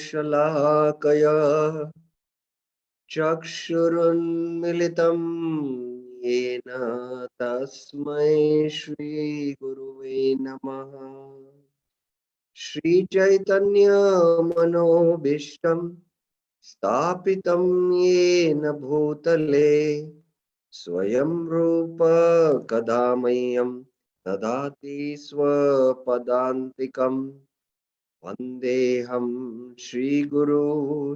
शलाकया चक्षुरुन्मिलितं येन तस्मै श्रीगुरुवे नमः। श्रीचैतन्यमनोभीष्टं स्थापितं येन भूतले स्वयं रूप कदा मह्यं ददाति स्वपदान्तिकम्। वन्देऽहं श्रीगुरो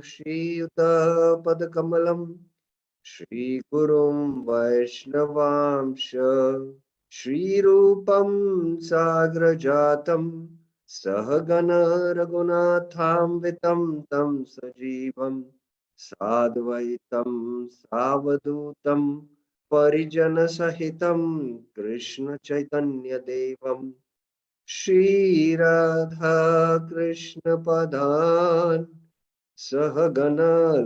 श्रीयुतपदकमलं श्रीगुरुं वैष्णवांश श्रीरूपं साग्रजातं सहगण रघुनाथान्वितं तं सजीवं साद्वैतं सावधूतं परिजनसहितं कृष्णचैतन्यदेवं श्रीराधा कृष्णपदान् सहगण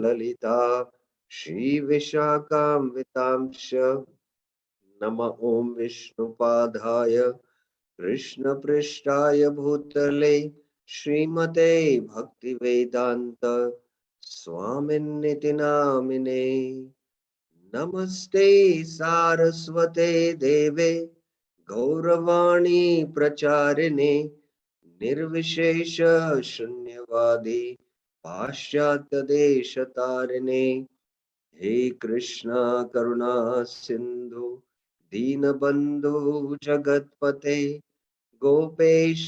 ललिता श्रीविशाखान्वितांश नमः ॐ विष्णुपादाय कृष्णपृष्ठाय भूतले श्रीमते भक्तिवेदान्त स्वामिन्निति नामिने नमस्ते सारस्वते देवे गौरवाणी प्रचारिणे निर्विशेष शून्यवादी पाश्चात्यदेशतारिणे हे कृष्णा करुणा सिंधु दीनबंधु जगतपते गोपेश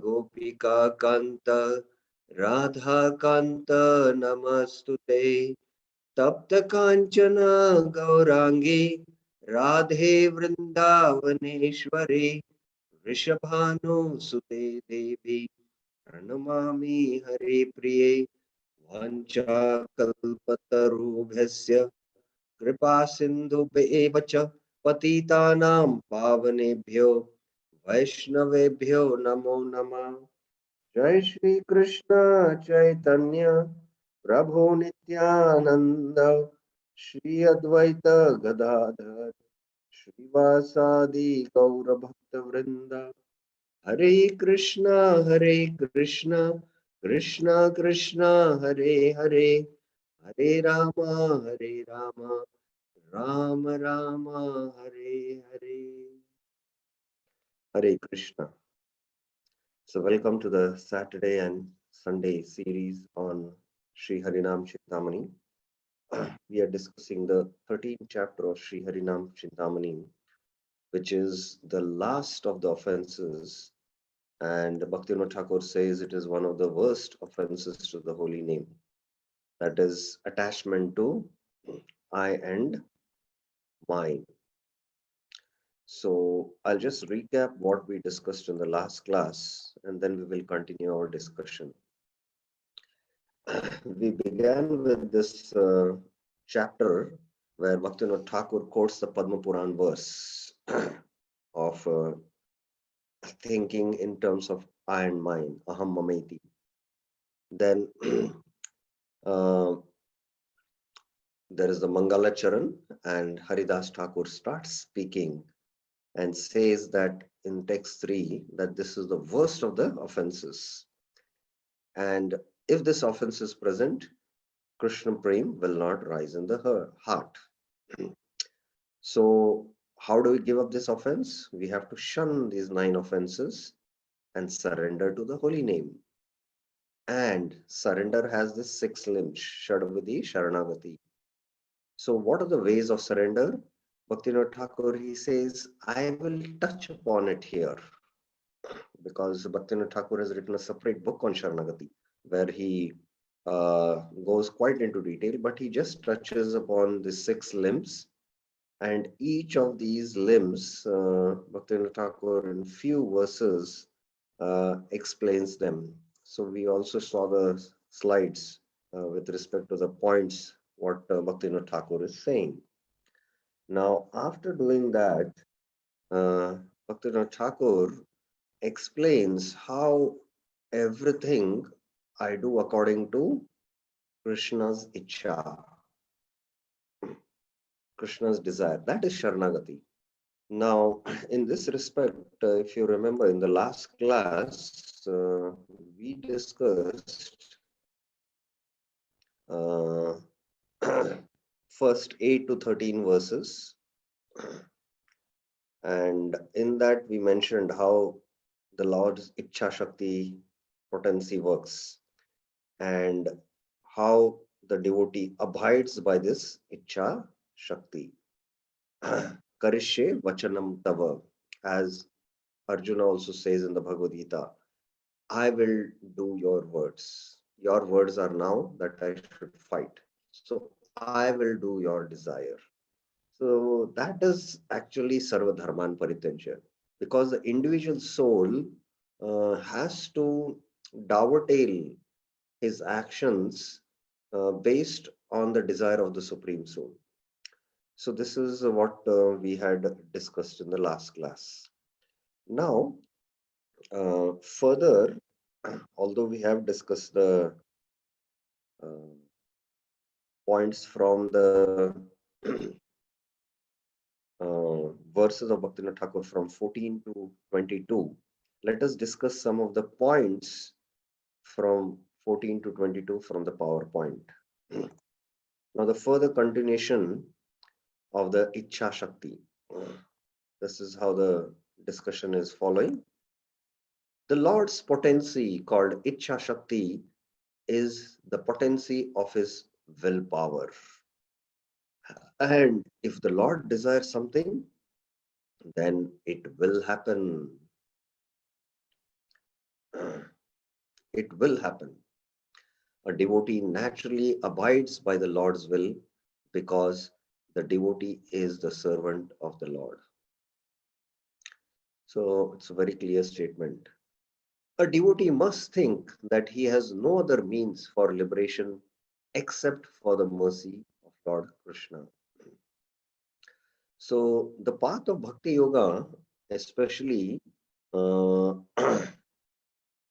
गोपिका कांत राधा कांत नमस्तुते तप्त कांचन गौरांगी राधे वृंदावनेश्वरी वृषभानुसुते देवी प्रणमामि हरे प्रिये वाञ्छाकल्पतरुभ्यस्य कृपा सिन्धुभ्येव च पतितानां पावनेभ्यो वैष्णवेभ्यो नमो नमः। जय श्री कृष्ण चैतन्य प्रभु नित्यानंद श्री अद्वैत गदाधर श्रीवासादि गौर भक्त वृंद हरे Krishna Krishna Krishna Hare Hare Hare Ram Ram Ram Hare Hare Hare Krishna. So welcome to the Saturday and Sunday series on Shri Harinam Chintamani. We are discussing the 13th chapter of Shri Harinam Chintamani, which is the last of the offenses. And Bhaktivinoda Thakur says it is one of the worst offenses to the holy name. That is attachment to I and mine. So I'll just recap what we discussed in the last class, and then we will continue our discussion. We began with this chapter where Bhaktivinoda Thakur quotes the Padma Puran verse of thinking in terms of I and mine, aham mameti. Then uh, there is the Mangala Charan, and Haridas Thakur starts speaking and says that in text 3 that this is the worst of the offenses. And if this offense is present, Krishna Prem will not rise in the heart. So, how do we give up this offense? We have to shun these 9 offenses and surrender to the holy name. And surrender has the 6 limbs, Shadavadi, Sharanagati. So, what are the ways of surrender? Bhaktivinoda Thakur, he says, I will touch upon it here because Bhaktivinoda Thakur has written a separate book on Sharanagati where he goes quite into detail, but he just touches upon the 6 limbs. And each of these limbs, Bhaktivinoda Thakur in few verses explains them. So we also saw the slides with respect to the points what Bhaktivinoda Thakur is saying. Now, after doing that, Bhaktivinoda Thakur explains how everything I do according to Krishna's icha, Krishna's desire. That is Sharanagati. Now, in this respect, if you remember in the last class, we discussed uh, first 8 to 13 verses, and in that we mentioned how the Lord's Ichha Shakti potency works and how the devotee abides by this Ichha Shakti. Karishe Vachanam Tava, as Arjuna also says in the Bhagavad Gita, I will do your words. Your words are now that I should fight. So I will do your desire. So that is actually Sarva Dharman Parityaja. Because the individual soul has to dovetail his actions based on the desire of the Supreme Soul. So this is what we had discussed in the last class. Now, further, although we have discussed the uh, points from the verses of Bhaktivinoda Thakur from 14 to 22, let us discuss some of the points from 14 to 22 from the PowerPoint. Now, the further continuation of the Ichha Shakti. This is how the discussion is following. The Lord's potency, called Ichha Shakti, is the potency of his willpower. And if the Lord desires something, then it will happen. It will happen. A devotee naturally abides by the Lord's will because the devotee is the servant of the Lord. So it's a very clear statement. A devotee must think that he has no other means for liberation except for the mercy of Lord Krishna. So the path of Bhakti Yoga, especially, uh,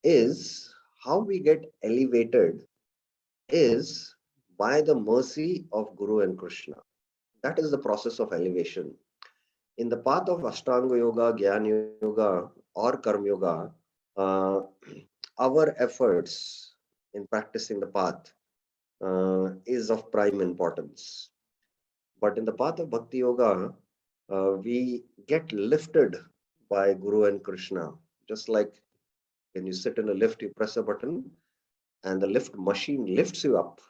is how we get elevated is by the mercy of Guru and Krishna. That is the process of elevation. In the path of Ashtanga Yoga, Jnana Yoga, or Karma Yoga, uh, our efforts in practicing the path is of prime importance. But in the path of Bhakti Yoga, we get lifted by Guru and Krishna. Just like when you sit in a lift, you press a button and the lift machine lifts you up.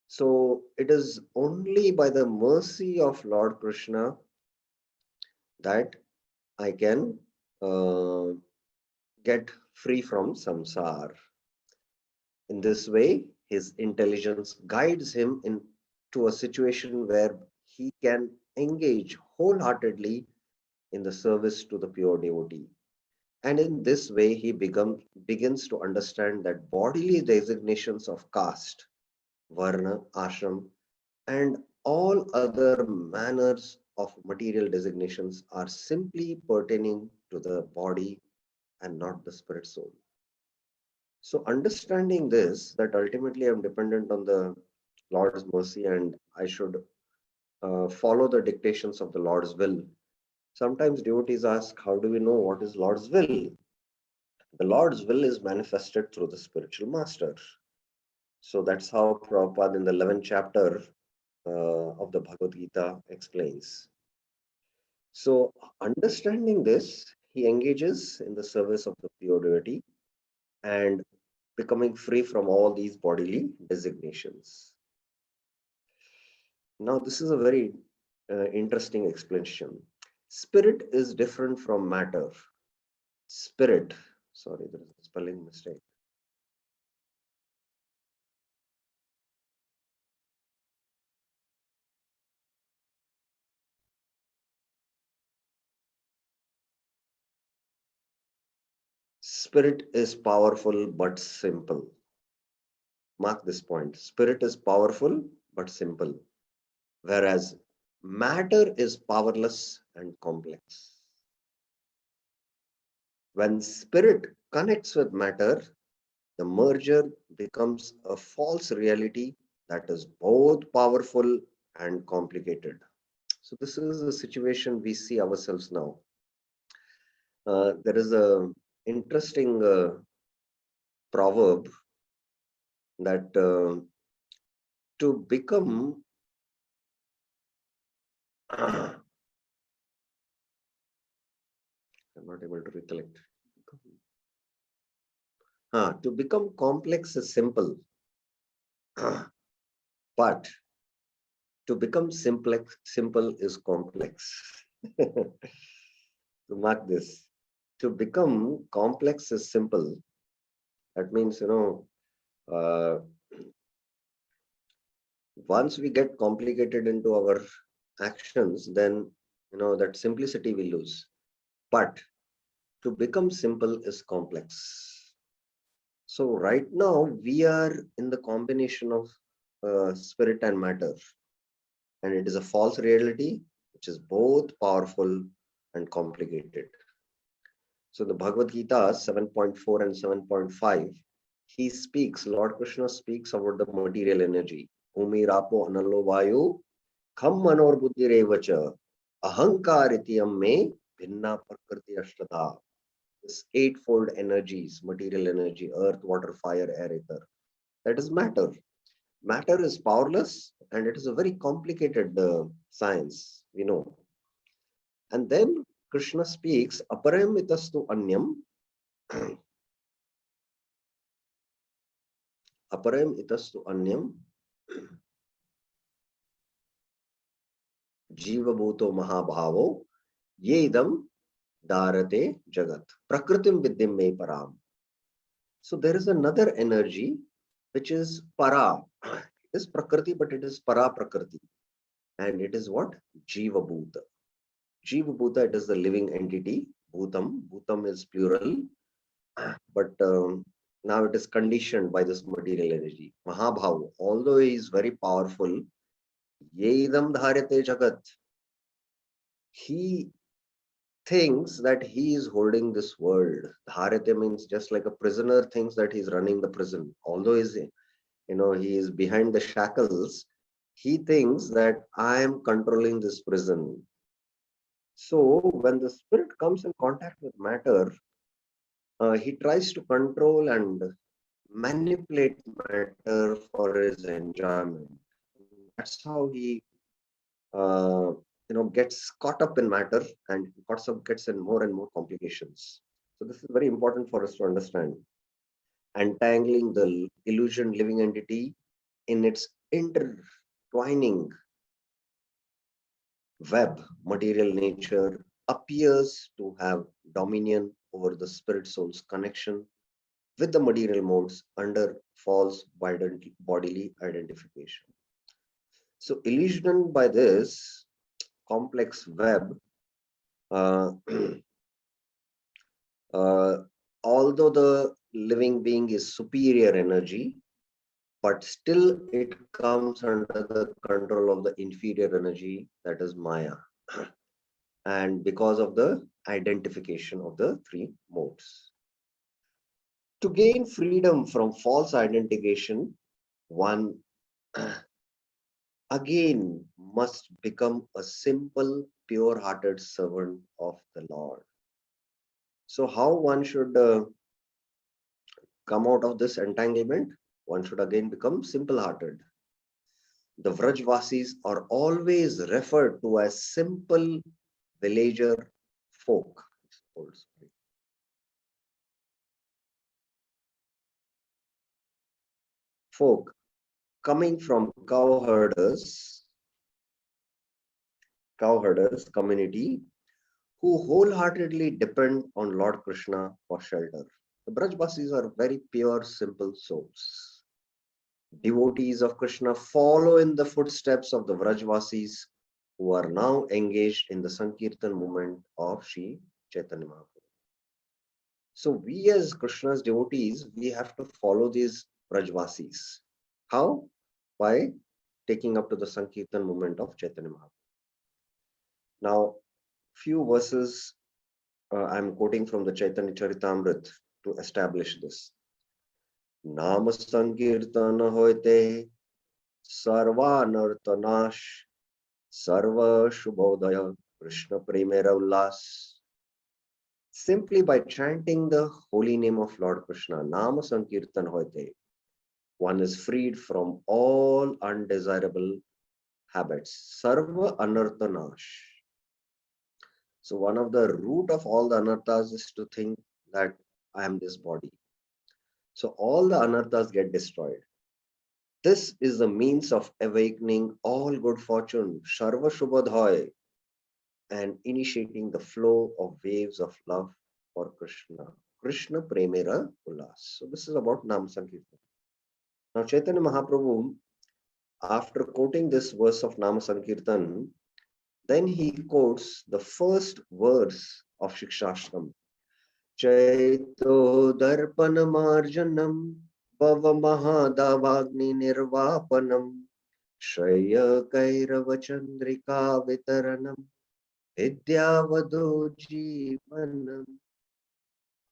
So it is only by the mercy of Lord Krishna that I can uh, get free from samsara. In this way, his intelligence guides him into a situation where he can engage wholeheartedly in the service to the pure devotee. And in this way, he begins to understand that bodily designations of caste, varna, ashram, and all other manners of material designations are simply pertaining to the body and not the spirit soul. So, understanding this, that ultimately I'm dependent on the Lord's mercy and I should follow the dictations of the Lord's will. Sometimes devotees ask, how do we know what is Lord's will? The Lord's will is manifested through the spiritual master. So that's how Prabhupada in the 11th chapter of the Bhagavad Gita explains. So, understanding this, he engages in the service of the pure devotee and becoming free from all these bodily designations. Now, this is a very interesting explanation. Spirit is different from matter. Spirit, sorry, there is a spelling mistake. Spirit is powerful but simple. Mark this point. Spirit is powerful but simple, whereas matter is powerless and complex. When spirit connects with matter, the merger becomes a false reality that is both powerful and complicated. So this is the situation we see ourselves now. There is a interesting proverb that to become I'm not able to recollect. To become complex is simple, but to become simple is complex. To mark this, to become complex is simple. That means, uh, once we get complicated into our actions, then, that simplicity we lose. But to become simple is complex. So right now we are in the combination of spirit and matter, and it is a false reality which is both powerful and complicated. So the Bhagavad Gita 7.4 and 7.5, Lord Krishna speaks about the material energy. Bhumi rapo analo vayu kham manor buddhi revacha ahankar itiyam me bhinna prakriti ashtata. This eightfold energies, material energy, earth, water, fire, air, ether. That is matter. Matter is powerless and it is a very complicated science, we know. And then Krishna speaks, aparam itastu anyam, aparam itastu anyam, jiva bhuto mahabhavo, ye idam dharate jagat, prakritim vidyam me param. So there is another energy which is para. It is prakriti, but it is para prakriti. And it is what? Jiva bhuta. Jiva bhuta, it is the living entity. Bhutam. Bhutam is plural. But now it is conditioned by this material energy. Mahabhav, although he is very powerful, Yedam dharate jagat. He thinks that he is holding this world. Dharate means just like a prisoner thinks that he's running the prison. Although he is behind the shackles, he thinks that I am controlling this prison. So when the spirit comes in contact with matter, he tries to control and manipulate matter for his enjoyment. That's how he, gets caught up in matter and gets in more and more complications. So this is very important for us to understand. Untangling the illusion living entity in its intertwining web, material nature appears to have dominion over the spirit soul's connection with the material modes under false bodily identification. So, illusioned by this complex web, uh, although the living being is superior energy, but still it comes under the control of the inferior energy, that is Maya. And because of the identification of the three modes. To gain freedom from false identification, one again must become a simple, pure hearted servant of the Lord. So, how one should come out of this entanglement? One should again become simple hearted. The Vrajvasis are always referred to as simple villager folk. Folk coming from cowherders community who wholeheartedly depend on Lord Krishna for shelter. The Brajbasis are very pure, simple souls. Devotees of Krishna follow in the footsteps of the Vrajvasis who are now engaged in the Sankirtan movement of Shri Chaitanya Mahaprabhu. So we as Krishna's devotees, we have to follow these Brajvasis. How? By taking up to the Sankirtan movement of Chaitanya Mahaprabhu. Now, few verses I'm quoting from the Chaitanya Charitamrita to establish this. Nama Sankirtana hoite sarvanartanash Sarva Shubhodaya Krishna Premera Ullas. Simply by chanting the holy name of Lord Krishna, Nama Sankirtan Hoite, one is freed from all undesirable habits. Sarva Anarthanash. So one of the root of all the anarthas is to think that I am this body. So all the anarthas get destroyed. This is the means of awakening all good fortune, Sharva Shubhodaya, and initiating the flow of waves of love for Krishna. Krishna Premera Ulas. So this is about Nam Sankirtan. Now Chaitanya Mahaprabhu, after quoting this verse of Nama Sankirtan, then he quotes the first verse of Shikshashtam. Chaito Darpana Marjanam Bhava Mahadavagni Nirvapanam Shraya Kairava Chandrika Vitaranam Vidyavado Jivanam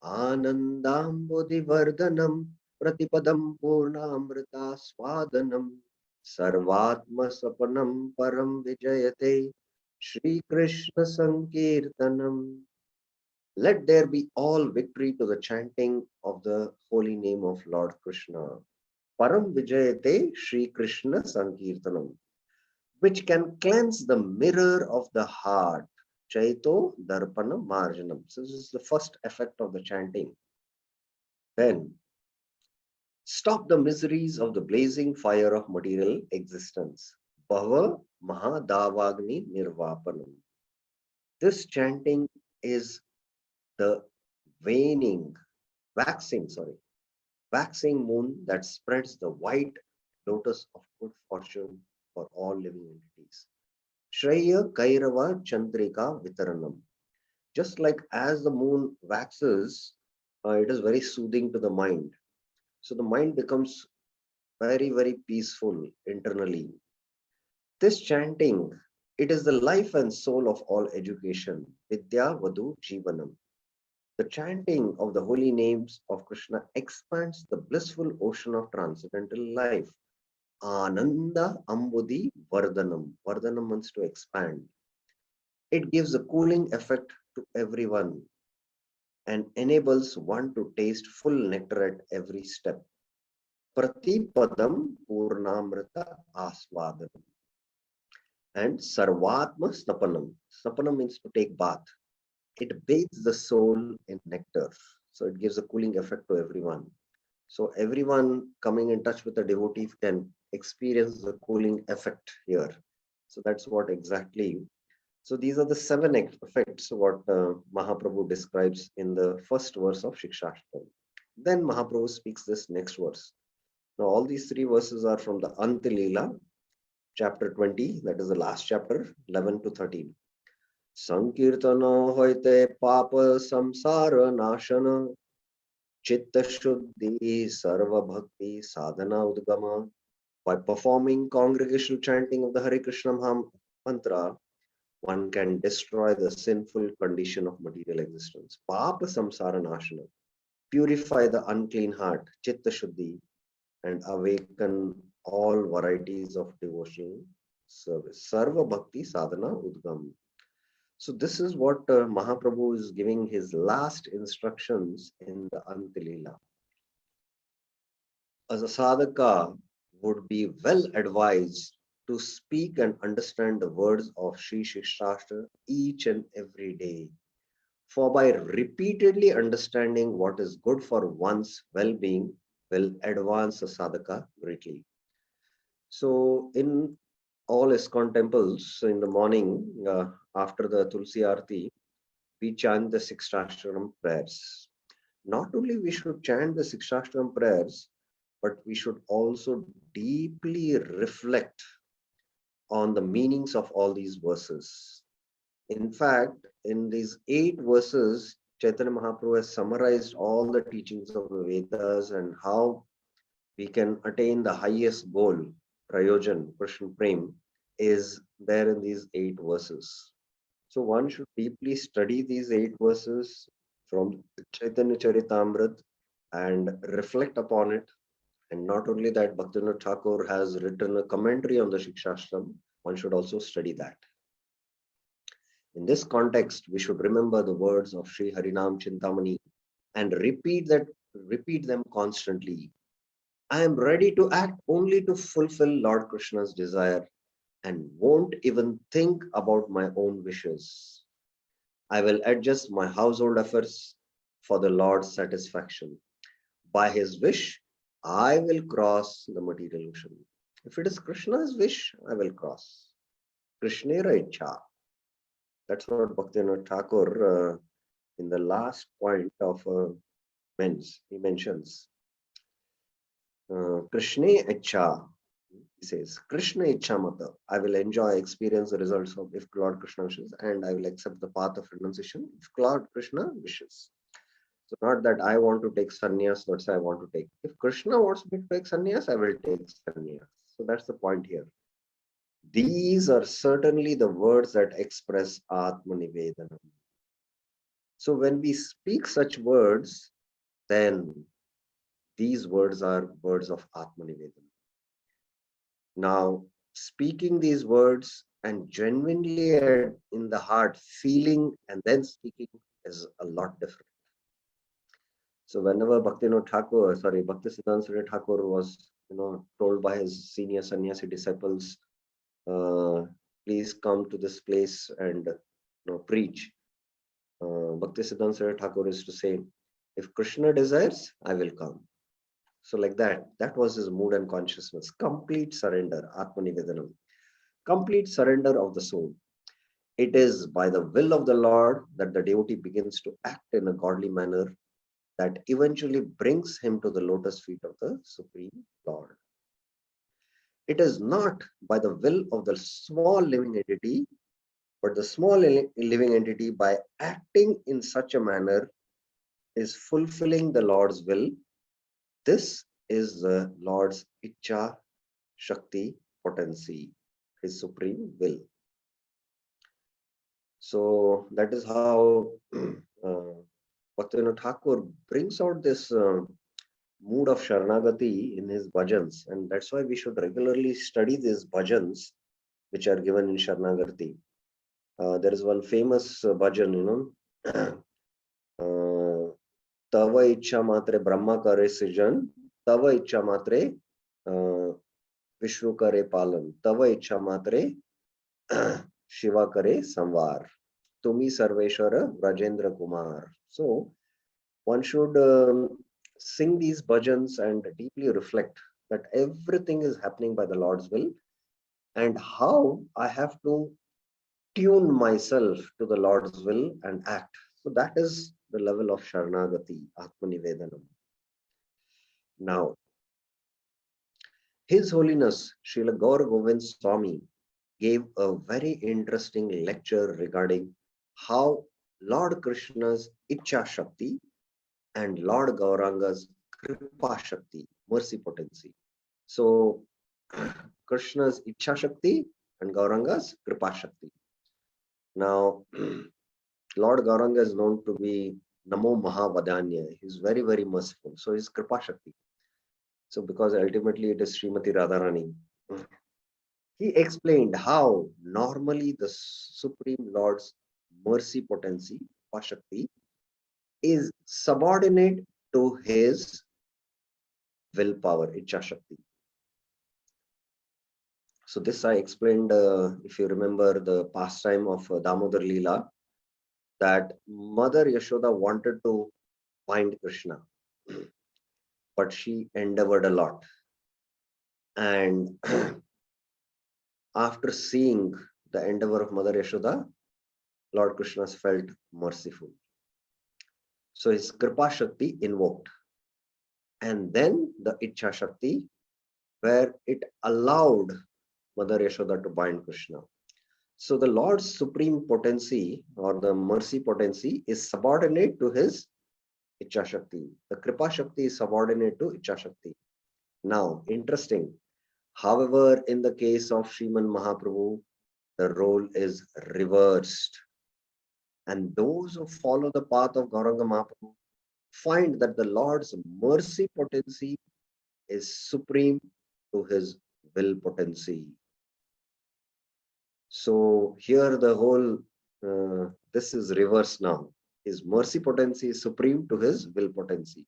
Anandambudivardhanam Pratipadam Purnamrita Swadanam Sarvatma Sapanam Param Vijayate Shri Krishna Sankirtanam. Let there be all victory to the chanting of the holy name of Lord Krishna. Param Vijayate Shri Krishna Sankirtanam, which can cleanse the mirror of the heart. Chaito Darpana Marjanam. So this is the first effect of the chanting. Then stop the miseries of the blazing fire of material existence. Bhava Mahadavagni Nirvapanam. This chanting is the waning, waxing moon that spreads the white lotus of good fortune for all living entities. Shreya Kairava Chandrika Vitaranam. Just like as the moon waxes, it is very soothing to the mind. So the mind becomes very, very peaceful internally. This chanting, it is the life and soul of all education. Vidya Vadu Jivanam. The chanting of the holy names of Krishna expands the blissful ocean of transcendental life. Ananda Ambudi Vardhanam. Vardhanam means to expand. It gives a cooling effect to everyone and enables one to taste full nectar at every step. Pratipadam Purnamrita Asvadanam. And Sarvatma Snapanam. Snapanam means to take bath. It bathes the soul in nectar. So it gives a cooling effect to everyone. So everyone coming in touch with a devotee can experience the cooling effect here. So that's what exactly. So these are the seven effects what Mahaprabhu describes in the first verse of Shikshashtam. Then Mahaprabhu speaks this next verse. Now all these three verses are from the Antilila, chapter 20, that is the last chapter, 11 to 13. Sankirtana hoite papa samsara nashana chitta shuddhi sarva bhakti sadhana udgama. By performing congregational chanting of the Hare Krishna mantra, one can destroy the sinful condition of material existence. Papa samsara nashana. Purify the unclean heart, chitta shuddhi, and awaken all varieties of devotional service. Sarva bhakti sadhana udgam. So this is what Mahaprabhu is giving his last instructions in the Antilila. As a sadhaka would be well advised to speak and understand the words of Sri Shikshashtra each and every day. For by repeatedly understanding what is good for one's well-being will advance a sadhaka greatly. So in all ISKCON temples in the morning after the Tulsi Aarti, we chant the Sikshashtaram prayers. Not only we should chant the Sikshashtaram prayers, but we should also deeply reflect on the meanings of all these verses. In fact, in these 8 verses, Chaitanya Mahaprabhu has summarized all the teachings of the Vedas and how we can attain the highest goal, Prayojan, Krishna Prem, is there in these 8 verses. So one should deeply study these 8 verses from Chaitanya Charitamrita and reflect upon it. And not only that, Bhaktivinoda Thakur has written a commentary on the Shikshashtam. One should also study that. In this context, we should remember the words of Shri Harinam Chintamani and repeat them constantly. I am ready to act only to fulfill Lord Krishna's desire and won't even think about my own wishes. I will adjust my household affairs for the Lord's satisfaction. By his wish, I will cross the material ocean. If it is Krishna's wish, I will cross. Krishnera Icha. That's what Bhaktivinoda Thakur, in the last point of he mentions. Krishna Icha. He says, Krishna Icha Mata. I will enjoy, experience the results of if Lord Krishna wishes, and I will accept the path of renunciation if Lord Krishna wishes. So not that I want to take sannyas, that's why I want to take. If Krishna wants me to take sannyas, I will take sannyas. So that's the point here. These are certainly the words that express Atmani Vedanam. So when we speak such words, then these words are words of Atmani Vedanam. Now, speaking these words and genuinely in the heart, feeling and then speaking is a lot different. So whenever Bhaktisiddhanta Thakur was, told by his senior sannyasi disciples, please come to this place and preach. Bhaktisiddhanta Thakur is to say, if Krishna desires, I will come. So like that was his mood and consciousness. Complete surrender, Atmanivedanam. Complete surrender of the soul. It is by the will of the Lord that the devotee begins to act in a godly manner that eventually brings him to the lotus feet of the Supreme Lord. It is not by the will of the small living entity, but the small living entity, by acting in such a manner, is fulfilling the Lord's will. This is the Lord's Icha Shakti potency, his supreme will. So that is how Bhaktivinoda Thakur brings out this mood of Sharanagati in his bhajans, and that's why we should regularly study these bhajans which are given in Sharanagati. There is one famous bhajan, Tava Icha Matre Brahma Kare Sijan, Tava Icha Matre Vishnu Kare Palan, Tava Icha Matre Shiva Kare Samvar, Tumi Sarveshwara Rajendra Kumar. So one should sing these bhajans and deeply reflect that everything is happening by the Lord's will and how I have to tune myself to the Lord's will and act. So that is the level of Sharanagati, Atmanivedanam. Now, His Holiness Srila Gaur Govind Swami gave a very interesting lecture regarding how Lord Krishna's Icha Shakti and Lord Gauranga's Kripa Shakti, mercy potency. So, Krishna's Icha Shakti and Gauranga's Kripa Shakti. Now, Lord Gauranga is known to be Namo Mahavadanya. He's very, very merciful. So, he's Kripa Shakti. So, because ultimately it is Srimati Radharani. He explained how normally the Supreme Lord's mercy potency, Kripa Shakti, is subordinate to his willpower, Icha Shakti. So this I explained, if you remember the pastime of Damodar Leela, that Mother Yashoda wanted to find Krishna, but she endeavored a lot. And after seeing the endeavor of Mother Yashoda, Lord Krishna felt merciful. So his Kripa Shakti invoked. And then the Icha Shakti, where it allowed Mother Yashoda to bind Krishna. So the Lord's supreme potency or the mercy potency is subordinate to his Icha Shakti. The Kripa Shakti is subordinate to Icha Shakti. Now, interesting. However, in the case of Sriman Mahaprabhu, the role is reversed. And those who follow the path of Gauranga Mahaprabhu find that the Lord's mercy potency is supreme to his will potency. So here the whole, this is reverse now. His mercy potency is supreme to his will potency.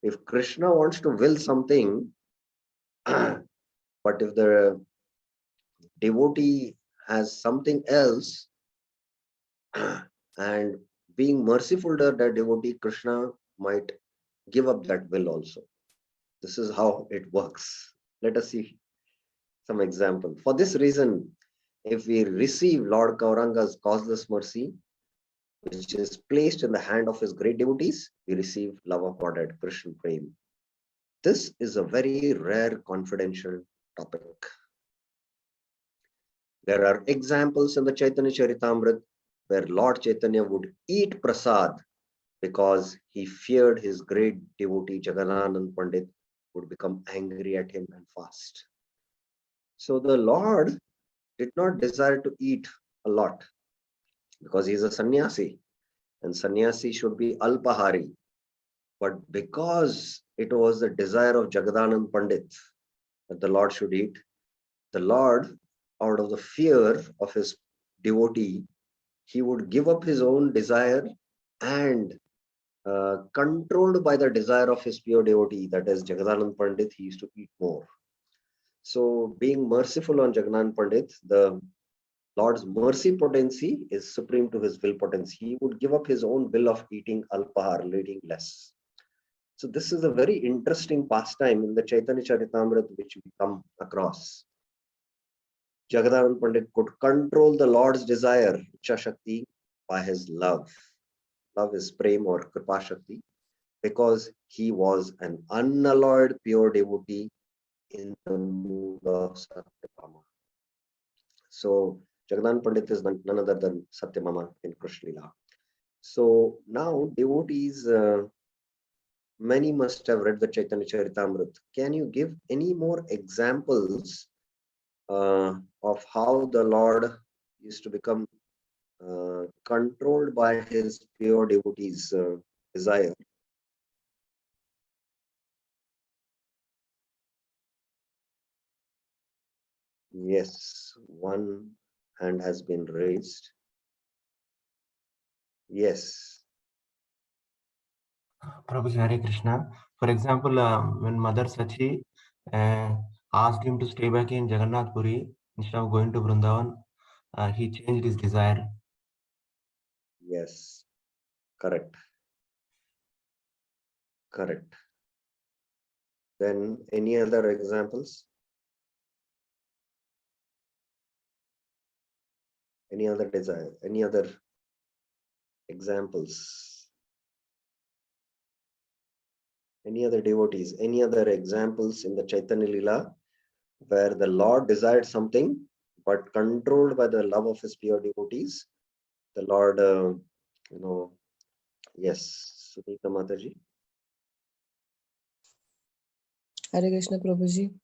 If Krishna wants to will something, but if the devotee has something else, and being merciful to that devotee, Krishna might give up that will also. This is how it works. Let us see some example. For this reason, if we receive Lord Gauranga's causeless mercy, which is placed in the hand of his great devotees, we receive love of Godhead, Krishna Prem. This is a very rare confidential topic. There are examples in the Chaitanya Charitamrita where Lord Chaitanya would eat prasad because he feared his great devotee Jagannatha Pandit would become angry at him and fast. So the Lord did not desire to eat a lot because he is a sannyasi, and sannyasi should be alpahari. But because it was the desire of Jagadanand Pandit that the Lord should eat, the Lord, out of the fear of his devotee, he would give up his own desire, and controlled by the desire of his pure devotee, that is Jagadanand Pandit, he used to eat more. So being merciful on Jagannath Pandit, the Lord's mercy potency is supreme to his will potency. He would give up his own will of eating alpahar, eating less. So this is a very interesting pastime in the Chaitanya Charitamrita which we come across. Jagadanand Pandit could control the Lord's desire, Icha Shakti, by his love. Love is prem or kripa Shakti, because he was an unalloyed pure devotee in the mood of Satyabhama. So Jagadanand Pandit is none other than Satyabhama in Krishna Lila. So now devotees, many must have read the Chaitanya Charitamrita. Can you give any more examples of how the Lord used to become controlled by his pure devotees' desire? Yes, one hand has been raised. Yes. Prabhu Hare Krishna. For example, when Mother Sachi asked him to stay back in Jagannath Puri instead of going to Vrindavan, he changed his desire. Yes. Correct. Correct. Then any other examples? Any other desire? Any other examples? Any other devotees? Any other examples in the Chaitanya Lila where the Lord desired something but controlled by the love of his pure devotees? The Lord, yes, Sunita Mataji. Hare Krishna Prabhuji.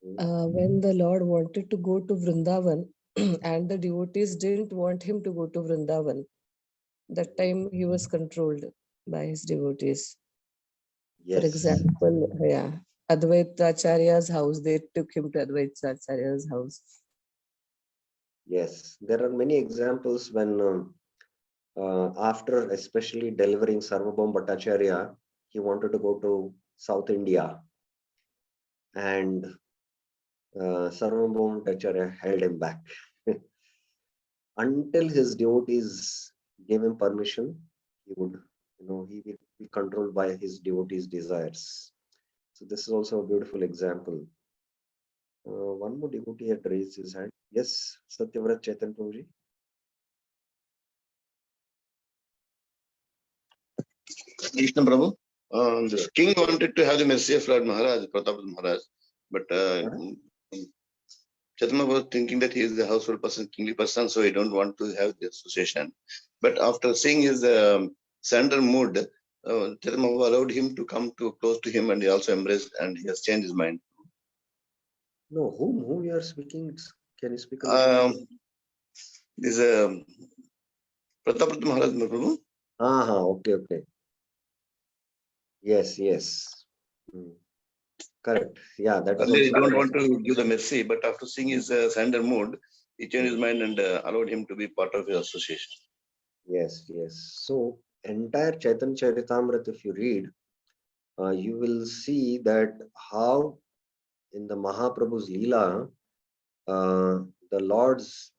When the Lord wanted to go to Vrindavan and the devotees didn't want him to go to Vrindavan, that time he was controlled by his devotees. Yes. For example, Advaita Acharya's house, they took him to Advaita Acharya's house. Yes, there are many examples when after especially delivering Sarvabhaum Bhattacharya, he wanted to go to South India, and Sarvabhaum Bhattacharya held him back. Until his devotees gave him permission, he would, he will be controlled by his devotees' desires. So this is also a beautiful example. One more devotee had raised his hand. Yes, Satyavrat Chaitanya Prabhuji. Krishna Prabhu, the king wanted to have the mercy of Lord Maharaj, Pratap Maharaj, but Chaitanya was thinking that he is the household person, kingly person, so he don't want to have the association. But after seeing his surrender mood, Chaitanya allowed him to come to close to him, and he also embraced, and he has changed his mind. No, whom you are speaking? Can you speak? This Pratap Maharaj, Prabhu. Okay. Yes. Correct. Yeah, that is Earlier, he also. don't want to give the mercy, but after seeing his surrender mood, he changed his mind and allowed him to be part of his association. Yes, yes. So entire Chaitanya Charitamrita, if you read, you will see that how in the Mahaprabhu's Leela, the Lord's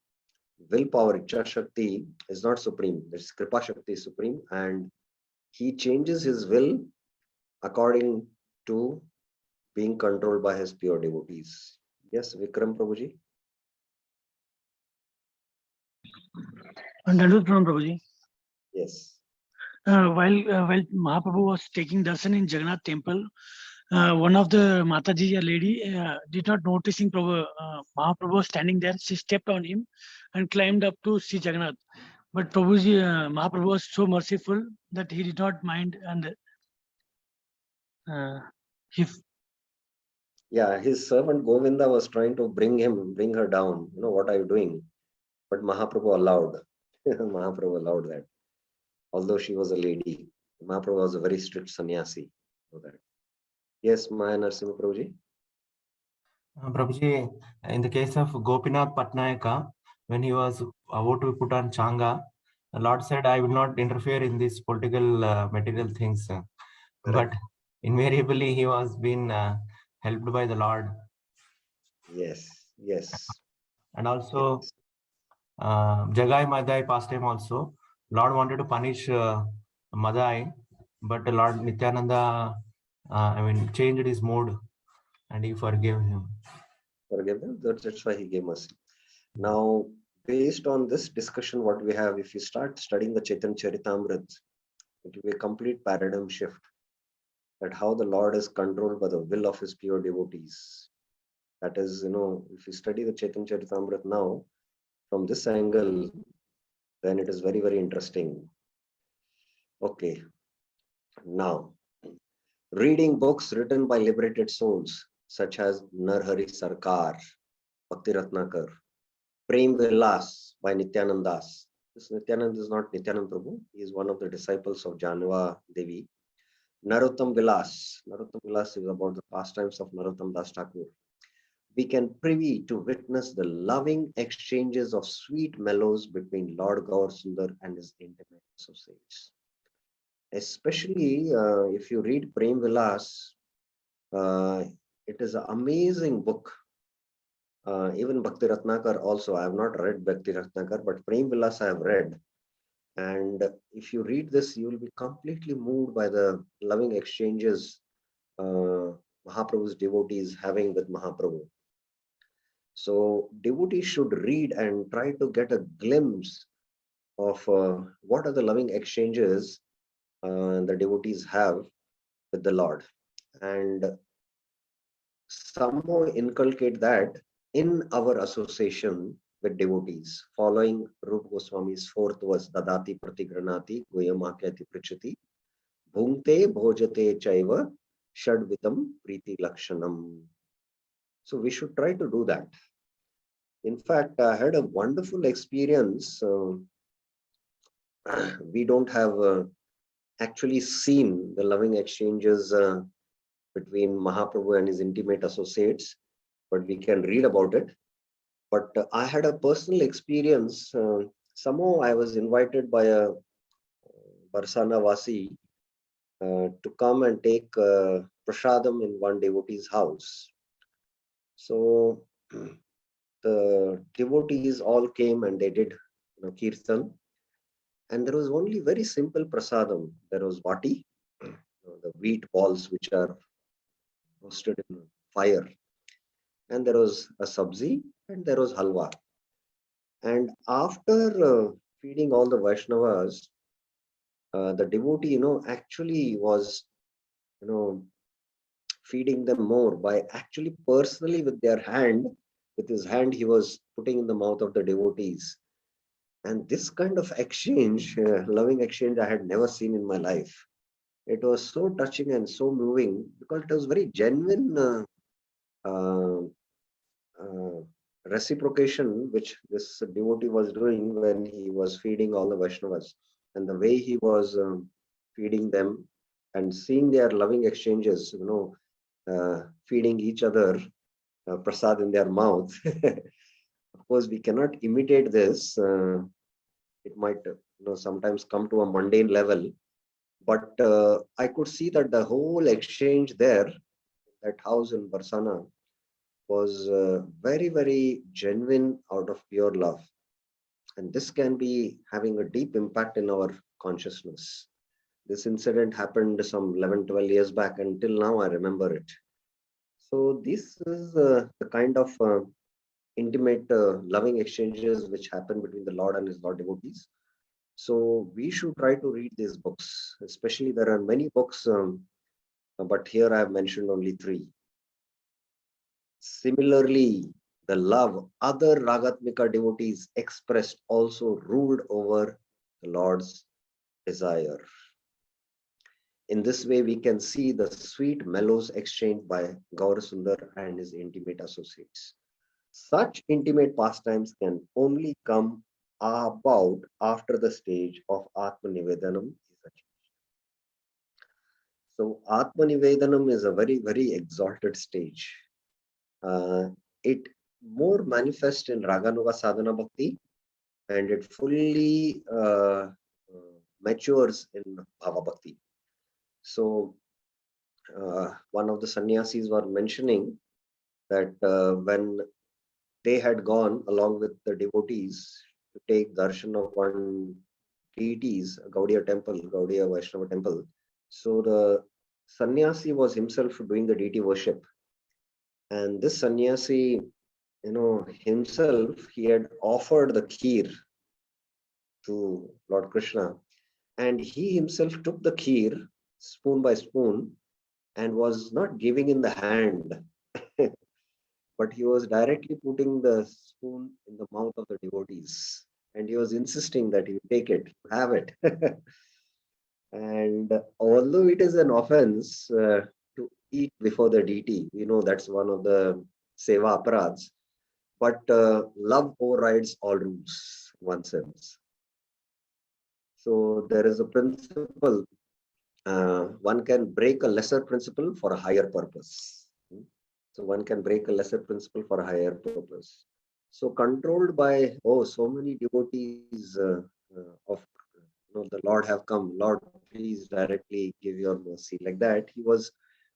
willpower, Ichha Shakti, is not supreme. There's Kripa Shakti is supreme, and he changes his will according to being controlled by his pure devotees. Yes, Vikram Prabhuji? Dandut Pranam Prabhuji. Yes. While Mahaprabhu was taking darshan in Jagannath temple, one of the Mataji, a lady, did not noticing Mahaprabhu was standing there. She stepped on him and climbed up to see Jagannath. But Prabhuji, Mahaprabhu was so merciful that he did not mind, and he Yeah, his servant Govinda was trying to bring her down. What are you doing? But Mahaprabhu allowed. Mahaprabhu allowed that. Although she was a lady, Mahaprabhu was a very strict sannyasi. That. Yes, Maya Narasimha Prabhuji? Prabhuji, in the case of Gopinath Patnayaka, when he was about to put on Changa, the Lord said, I will not interfere in these political material things. But invariably, he was being helped by the Lord. Yes, yes. And also, Jagai Madai pastime also, Lord wanted to punish Madai, but Lord Nityananda, changed his mood and he forgave him. Forgive him. That's why he gave mercy. Now, based on this discussion, what we have, if you start studying the Chaitanya Charitamrita, it will be a complete paradigm shift. That how the Lord is controlled by the will of his pure devotees. That is, if you study the Chaitanya Charitamrita now, from this angle, then it is very, very interesting. Okay. Now, reading books written by liberated souls, such as Narhari Sarkar, Bhakti Ratnakar, Prem Vilas by Nityanandas. This Nityananda is not Nityananda Prabhu. He is one of the disciples of Janava Devi. Narottam Vilas. Narottam Vilas is about the pastimes of Narottam Das Thakur. We can privy to witness the loving exchanges of sweet mellows between Lord Gaur Sundar and his intimate associates. Especially if you read Prem Vilas, it is an amazing book. Even Bhakti Ratnakar also, I have not read Bhakti Ratnakar, but Prem Vilas I have read. And if you read this, you will be completely moved by the loving exchanges Mahaprabhu's devotees having with Mahaprabhu. So devotees should read and try to get a glimpse of what are the loving exchanges the devotees have with the Lord, and somehow inculcate that in our association with devotees, following Rupa Goswami's fourth verse, Dadati Pratigranati Goyamakyati Prichati Bhungte Bhojate Chaiva Shadvitam Priti Lakshanam. So we should try to do that. In fact, I had a wonderful experience. We don't have actually seen the loving exchanges between Mahaprabhu and his intimate associates, but we can read about it. But I had a personal experience. Somehow I was invited by a Barsana Vasi to come and take prasadam in one devotee's house. So the devotees all came and they did kirtan. And there was only very simple prasadam. There was vati, the wheat balls which are roasted in fire. And there was a sabzi and there was halwa. And after feeding all the Vaishnavas, the devotee, actually was, feeding them more by actually personally with his hand, he was putting in the mouth of the devotees. And this kind of exchange, loving exchange, I had never seen in my life. It was so touching and so moving because it was very genuine reciprocation which this devotee was doing when he was feeding all the Vaishnavas. And the way he was feeding them and seeing their loving exchanges, feeding each other prasad in their mouth. Of course, we cannot imitate this. It might sometimes come to a mundane level, but I could see that the whole exchange there, that house in Barsana, was very, very genuine out of pure love. And this can be having a deep impact in our consciousness. This incident happened some 11, 12 years back, and till now I remember it. So this is the kind of intimate, loving exchanges which happen between the Lord and his Lord devotees. So we should try to read these books. Especially there are many books, but here I have mentioned only 3. Similarly, the love other Ragatmika devotees expressed also ruled over the Lord's desire. In this way, we can see the sweet mellows exchanged by Gaurasundar and his intimate associates. Such intimate pastimes can only come about after the stage of Atmanivedanam is achieved. So Atmanivedanam is a very, very exalted stage. It more manifests in Raganuga Sadhana Bhakti, and it fully matures in Bhava Bhakti. So one of the sannyasis were mentioning that when they had gone along with the devotees to take darshan of one deities, Gaudiya temple, Gaudiya Vaishnava temple. So the sannyasi was himself doing the deity worship. And this sannyasi, himself, he had offered the kheer to Lord Krishna. And he himself took the kheer spoon by spoon and was not giving in the hand, but he was directly putting the spoon in the mouth of the devotees. And he was insisting that you take it, have it. And although it is an offense to eat before the deity, that's one of the seva aparads, but love overrides all rules, in one sense. So there is a principle. One can break a lesser principle for a higher purpose. So one can break a lesser principle for a higher purpose. So controlled by, so many devotees of the Lord have come. Lord, please directly give your mercy. Like that, he was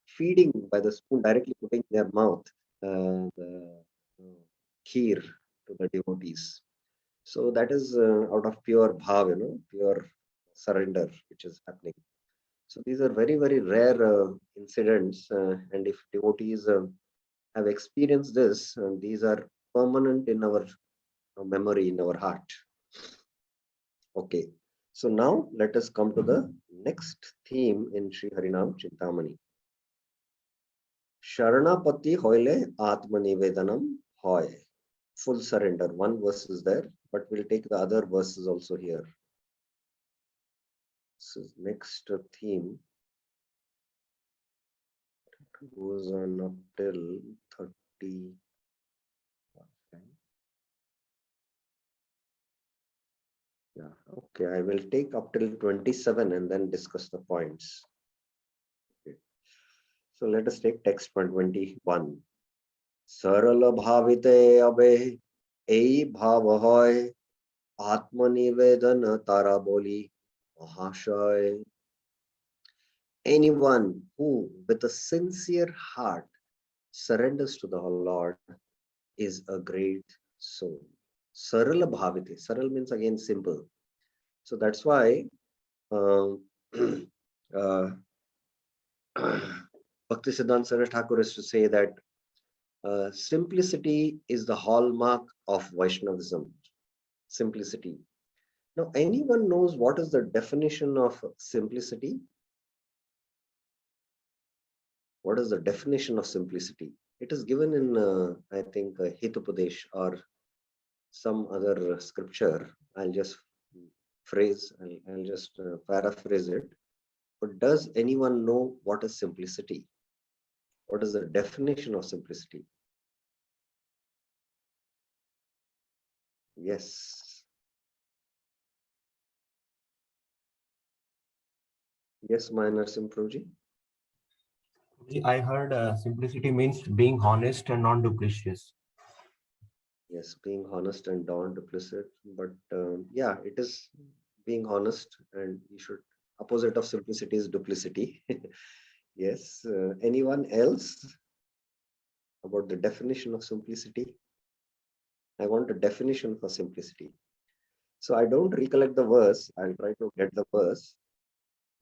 feeding by the spoon, directly putting in their mouth the kheer to the devotees. So that is out of pure bhav, pure surrender, which is happening. So these are very, very rare incidents. And if devotees have experienced this, these are permanent in our memory, in our heart. Okay. So now let us come to the next theme in Shri Harinam Chintamani. Sharanapati hoile Atmanivedanam hoy. Full surrender. One verse is there, but we'll take the other verses also here. So next theme goes on up till 30. Yeah, okay. I will take up till 27 and then discuss the points. Okay. So let us take text point 21. Sarala bhavite abe ei bhav hoy Atmanivedan tara boli mahashay. Anyone who with a sincere heart surrenders to the Lord is a great soul. Sarala bhavite. Saral means again simple. So that's why Bhakti Siddhanta Saraswati Thakur is to say that simplicity is the hallmark of Vaishnavism. Simplicity. Now, anyone knows what is the definition of simplicity? What is the definition of simplicity? It is given in, I think, Hitupadesh or some other scripture. I'll just paraphrase it. But does anyone know what is simplicity? What is the definition of simplicity? Yes. Yes, Minor Simproji. I heard simplicity means being honest and non-duplicitous. Yes, being honest and non-duplicit. But yeah, it is being honest, and you should. Opposite of simplicity is duplicity. Yes. Anyone else about the definition of simplicity? I want a definition for simplicity. So I don't recollect the verse. I'll try to get the verse.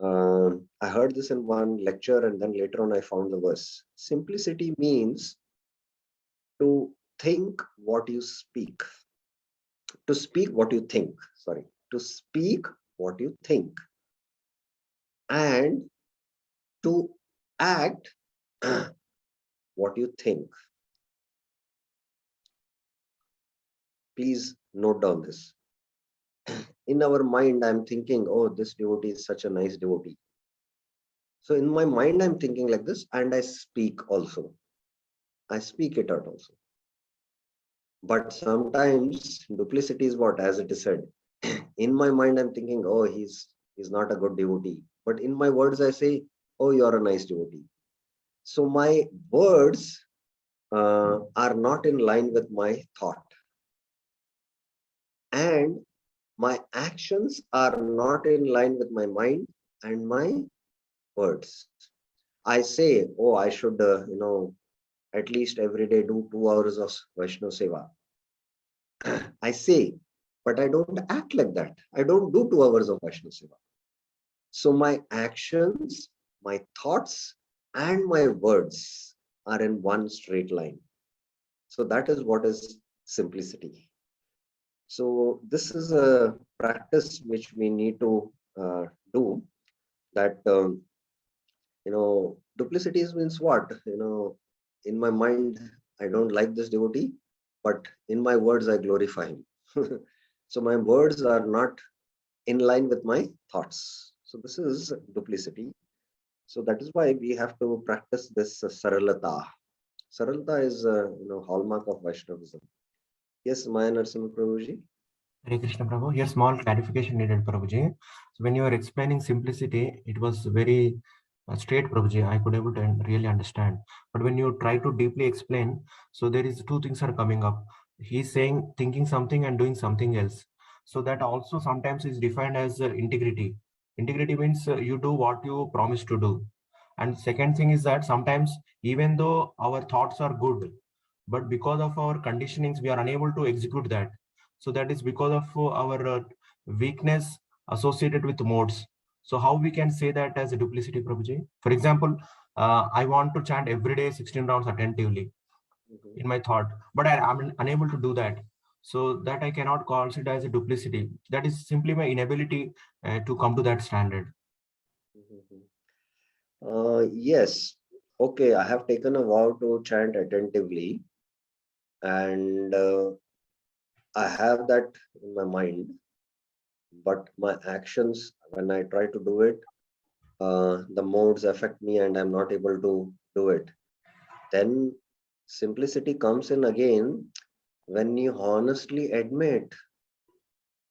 I heard this in one lecture, and then later on I found the verse. Simplicity means to think what you speak, to speak what you think. Sorry, to speak what you think, and to act what you think. Please note down this. In our mind, I'm thinking, oh, this devotee is such a nice devotee. So in my mind, I'm thinking like this, and I speak also. I speak it out also. But sometimes duplicity is what, as it is said. In my mind, I'm thinking, oh, he's not a good devotee. But in my words, I say, oh, you're a nice devotee. So my words are not in line with my thought, and my actions are not in line with my mind and my words. I say, oh, I should, at least every day do 2 hours of Vaishnav Seva. I say, but I don't act like that. I don't do 2 hours of Vaishnav Seva. So my actions, my thoughts, and my words are in one straight line. So that is what is simplicity. So this is a practice which we need to do. That duplicity means what? In my mind, I don't like this devotee, but in my words, I glorify him. So my words are not in line with my thoughts. So this is duplicity. So that is why we have to practice this saralata. Saralata is hallmark of Vaishnavism. Yes, Maya Narasimha Prabhuji. Hare Krishna Prabhu. Here, small clarification needed, Prabhuji. So when you were explaining simplicity, it was very straight, Prabhuji. I could able to really understand. But when you try to deeply explain, so there is two things are coming up. He's saying thinking something and doing something else. So that also sometimes is defined as integrity. Integrity means you do what you promise to do. And second thing is that sometimes even though our thoughts are good, but because of our conditionings, we are unable to execute that. So that is because of our weakness associated with modes. So how we can say that as a duplicity, Prabhuji? For example, I want to chant every day 16 rounds attentively in my thought, but I am unable to do that. So that I cannot consider as a duplicity. That is simply my inability to come to that standard. Yes. Okay, I have taken a vow to chant attentively, and I have that in my mind, but my actions, when I try to do it, the modes affect me and I'm not able to do it. Then simplicity comes in again when you honestly admit,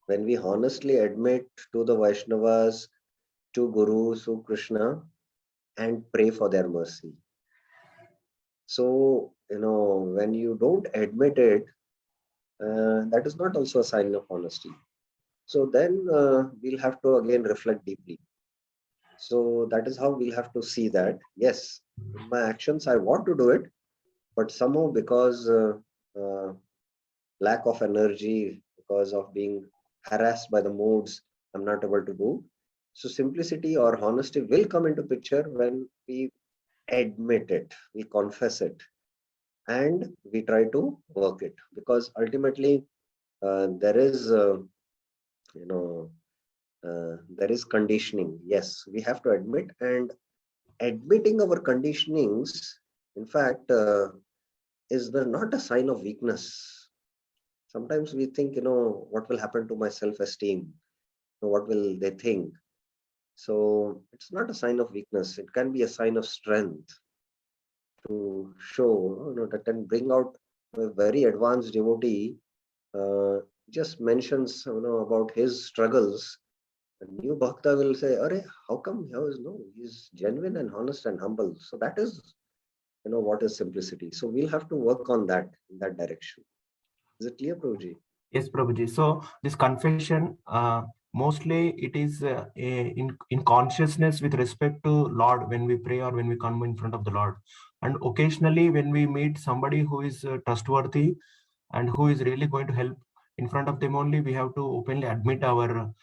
when we honestly admit to the Vaishnavas, to Guru, to Krishna, and pray for their mercy. So, when you don't admit it, that is not also a sign of honesty. So then we'll have to again reflect deeply. So that is how we'll have to see that, yes, in my actions, I want to do it, but somehow because uh, lack of energy, because of being harassed by the modes, I'm not able to do. So simplicity or honesty will come into picture when we admit it, we confess it, and we try to work it. Because ultimately, there is, there is conditioning. Yes, we have to admit, and admitting our conditionings, in fact, is not a sign of weakness. Sometimes we think, what will happen to my self-esteem? What will they think? So it's not a sign of weakness. It can be a sign of strength to show, that can bring out a very advanced devotee. Just mentions, about his struggles. A new bhakta will say, "Arey, how come he is no? He's genuine and honest and humble." So that is, what is simplicity. So we'll have to work on that in that direction. Is it clear, Prabhuji? Yes, Prabhuji. So this confession, mostly it is in consciousness with respect to Lord when we pray or when we come in front of the Lord. And occasionally when we meet somebody who is trustworthy and who is really going to help, in front of them only we have to openly admit our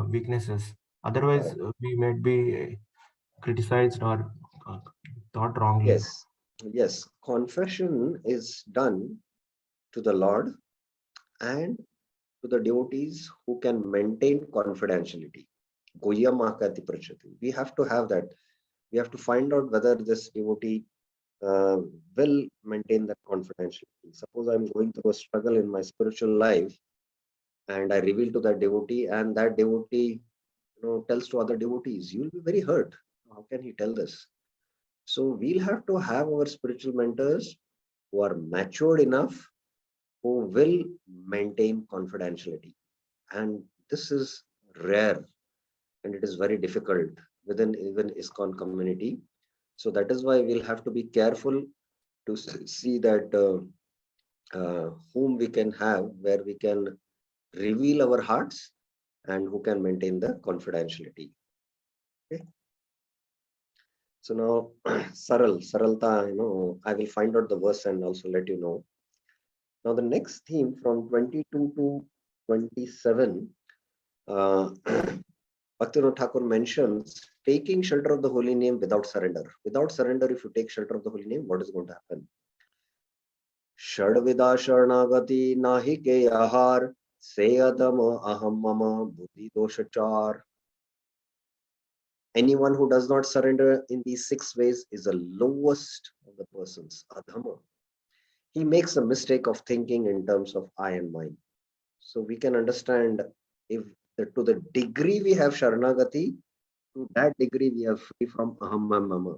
weaknesses. Otherwise, we might be criticized or thought wrongly. Yes. Yes. Confession is done to the Lord and to the devotees who can maintain confidentiality. Goyyamakati prachati. We have to have that. We have to find out whether this devotee will maintain that confidentiality. Suppose I'm going through a struggle in my spiritual life and I reveal to that devotee, and that devotee tells to other devotees, you'll be very hurt. How can he tell this? So we'll have to have our spiritual mentors who are matured enough, who will maintain confidentiality. And this is rare and it is very difficult within even ISKCON community. So that is why we'll have to be careful to see that whom we can have, where we can reveal our hearts and who can maintain the confidentiality. Okay. So now, Saralta, I will find out the verse and also let you know. Now, the next theme from 22 to 27, Bhaktivinoda Thakur mentions taking shelter of the holy name without surrender. Without surrender, if you take shelter of the holy name, what is going to happen? Shadvida Sharnagati Nahi ke ahar Seyadama Aham Mama Buddhi Doshachar. Anyone who does not surrender in these 6 ways is the lowest of the persons, Adhama. He makes a mistake of thinking in terms of I and mine. So we can understand if to the degree we have Sharanagati, to that degree we are free from Aham and Mama.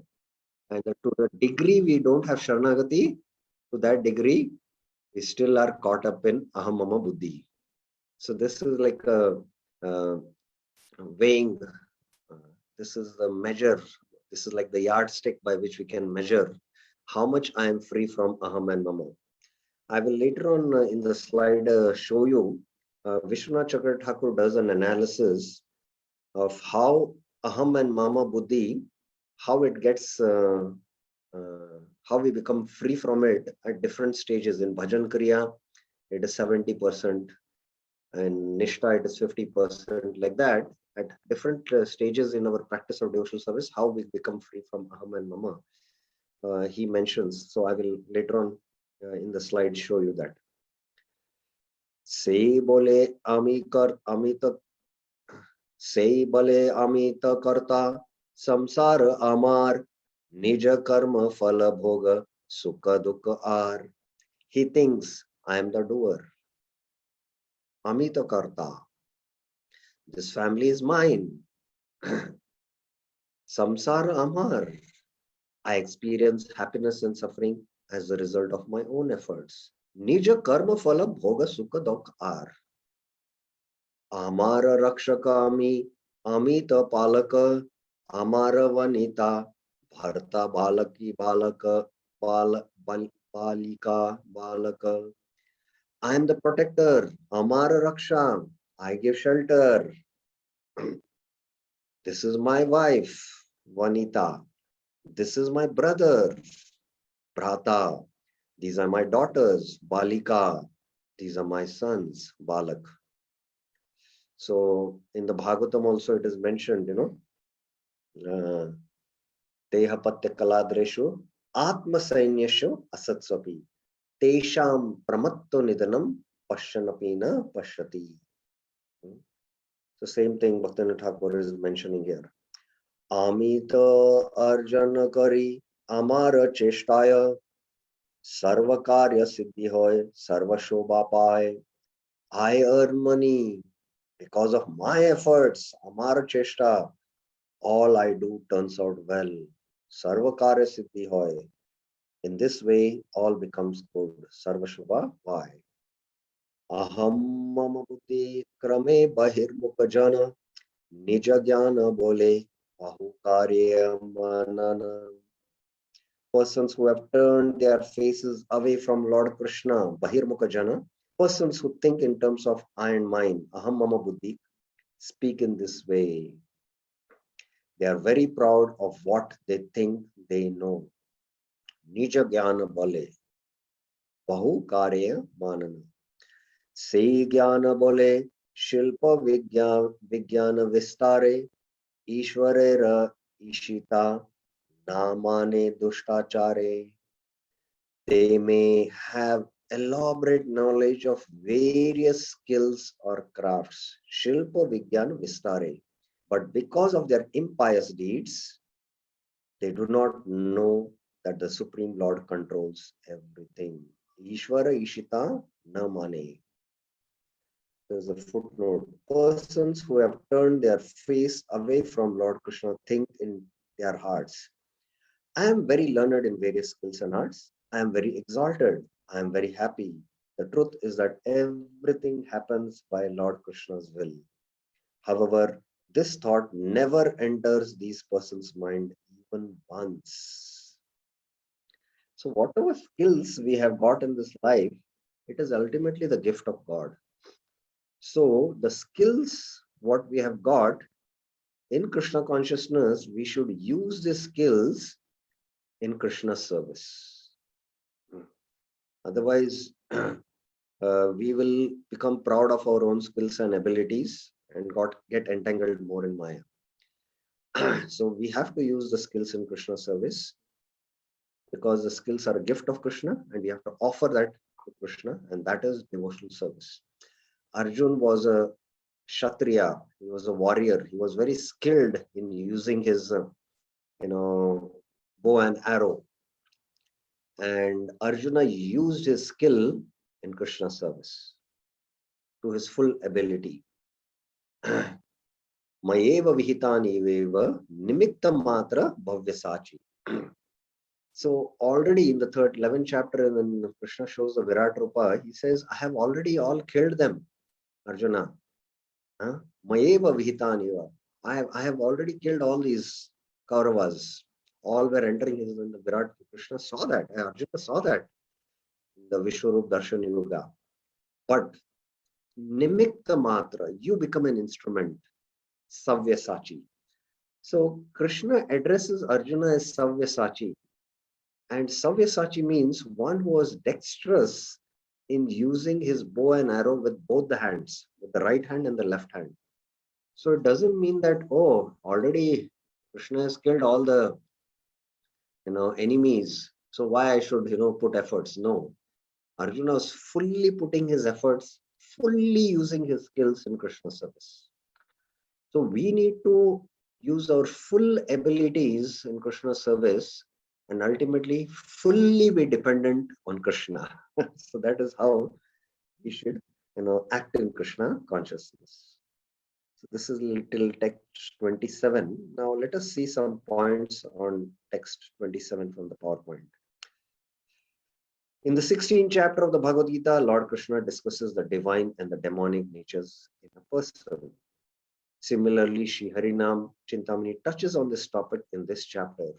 And to the degree we don't have Sharanagati, to that degree we still are caught up in Aham Mama Buddhi. So this is like a weighing. This is the measure. This is like the yardstick by which we can measure how much I am free from Aham and Mama. I will later on in the slide show you Vishwanath Chakra Thakur does an analysis of how Aham and Mama Buddhi, how it gets, how we become free from it at different stages. In Bhajan Kriya, it is 70%, and Nishta, it is 50%, like that. At different stages in our practice of devotional service, how we become free from Aham and Mama, he mentions. So I will later on in the slide show you that. Sei bole amita sei bale amita karta samsara amar nija karma phala bhoga sukha dukha ar. He thinks I am the doer. Amita karta. This family is mine. Samsara amar. I experience happiness and suffering as a result of my own efforts. Nija karma phala bhoga sukha dukha ar. Amara rakshakami amita palaka amara vanita bharta balaki balaka balika balaka. I am the protector. Amara raksha. I give shelter. This is my wife, Vanita. This is my brother, Bhrata. These are my daughters, Balika. These are my sons, Balak. So in the Bhagavatam also it is mentioned, Tehapatya Kaladreshu Atma Sainyashu Asatswapi Tesham Pramatto Nidanam Pashyanapina Pashyati. The same thing Bhaktivinoda Thakur is mentioning here. Amita Arjana Kari Amara Cheshtaya Sarva Karya Siddhi Hoy Sarva Shobha Paye. I earn money because of my efforts. Amara Cheshta. All I do turns out well. Sarva Karya Siddhi Hoy. In this way, all becomes good. Sarva Shubha Paye. Aham Mama Buddhi Krame Bahirmukha Jana Nija Jnana Bole Ahukarya Manana. Persons who have turned their faces away from Lord Krishna, Bahirmukha Jana, Persons who think in terms of I and mine, aham mama buddhi, speak in this way. They are very proud of what they think they know. Nija jnana bale, bahu karya manana. Sei jnana bole, shilpa vijnana vistare, ishwarera ishita, namane dushtachare. They may have elaborate knowledge of various skills or crafts, Shilpa Vigyan Vistare. But because of their impious deeds, they do not know that the Supreme Lord controls everything. Ishvara Ishita Namane. There's a footnote. Persons who have turned their face away from Lord Krishna think in their hearts, I am very learned in various skills and arts. I am very exalted. I am very happy. The truth is that everything happens by Lord Krishna's will. However, this thought never enters these persons' mind even once. So, whatever skills we have got in this life, it is ultimately the gift of God. So, the skills, what we have got in Krishna consciousness, we should use these skills in Krishna's service. Otherwise, we will become proud of our own skills and abilities and get entangled more in Maya. So we have to use the skills in Krishna service because the skills are a gift of Krishna and we have to offer that to Krishna, and that is devotional service. Arjun was a Kshatriya, he was a warrior, he was very skilled in using his bow and arrow. And Arjuna used his skill in Krishna service to his full ability. Mayeva vihitani veva nimittam matra bhavyasachi. So already in the 11th chapter, when Krishna shows the Virat Rupa, he says, I have already all killed them, Arjuna. Mayeva vihitani veva. I have already killed all these Kauravas. All were entering in the Virat. Krishna saw that. Arjuna saw that in the Vishwarup Darshan Yuga. But Nimikta Matra, you become an instrument. Savyasachi. So Krishna addresses Arjuna as Savyasachi. And Savyasachi means one who was dexterous in using his bow and arrow with both the hands, with the right hand and the left hand. So it doesn't mean that, oh, already Krishna has killed all the enemies. So why I should put efforts? No. Arjuna was fully putting his efforts, fully using his skills in Krishna service. So we need to use our full abilities in Krishna service and ultimately fully be dependent on Krishna. So that is how we should, act in Krishna consciousness. So this is little text 27. Now let us see some points on text 27 from the PowerPoint. In the 16th chapter of the Bhagavad Gita, Lord Krishna discusses the divine and the demonic natures in a person. Similarly, Shri Harinam Chintamani touches on this topic in this chapter.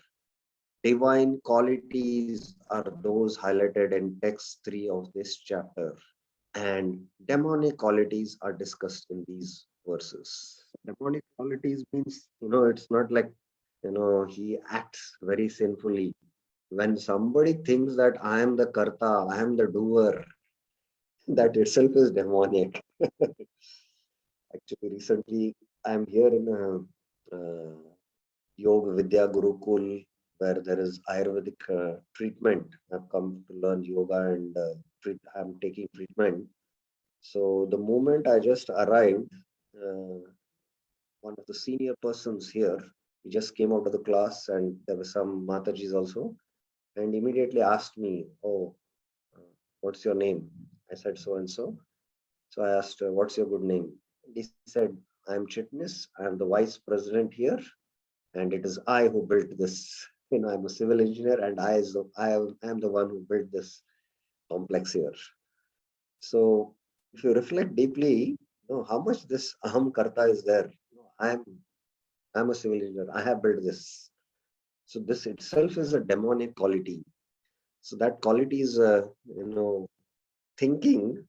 Divine qualities are those highlighted in text 3 of this chapter, and demonic qualities are discussed in these verses. Demonic qualities means, it's not like, he acts very sinfully. When somebody thinks that I am the karta, I am the doer, that itself is demonic. Actually, recently I'm here in a Yoga Vidya Gurukul where there is Ayurvedic treatment. I've come to learn yoga and I'm taking treatment. So the moment I just arrived, one of the senior persons here, he just came out of the class and there were some Matajis also, and immediately asked me, oh, what's your name? I said so and so. So I asked, what's your good name? He said, I'm Chitnis. I'm the vice president here, and it is I who built this. I'm a civil engineer, and I am the one who built this complex here. So if you reflect deeply, how much this aham karta is there. I'm a civil engineer. I have built this. So this itself is a demonic quality. So that quality is, thinking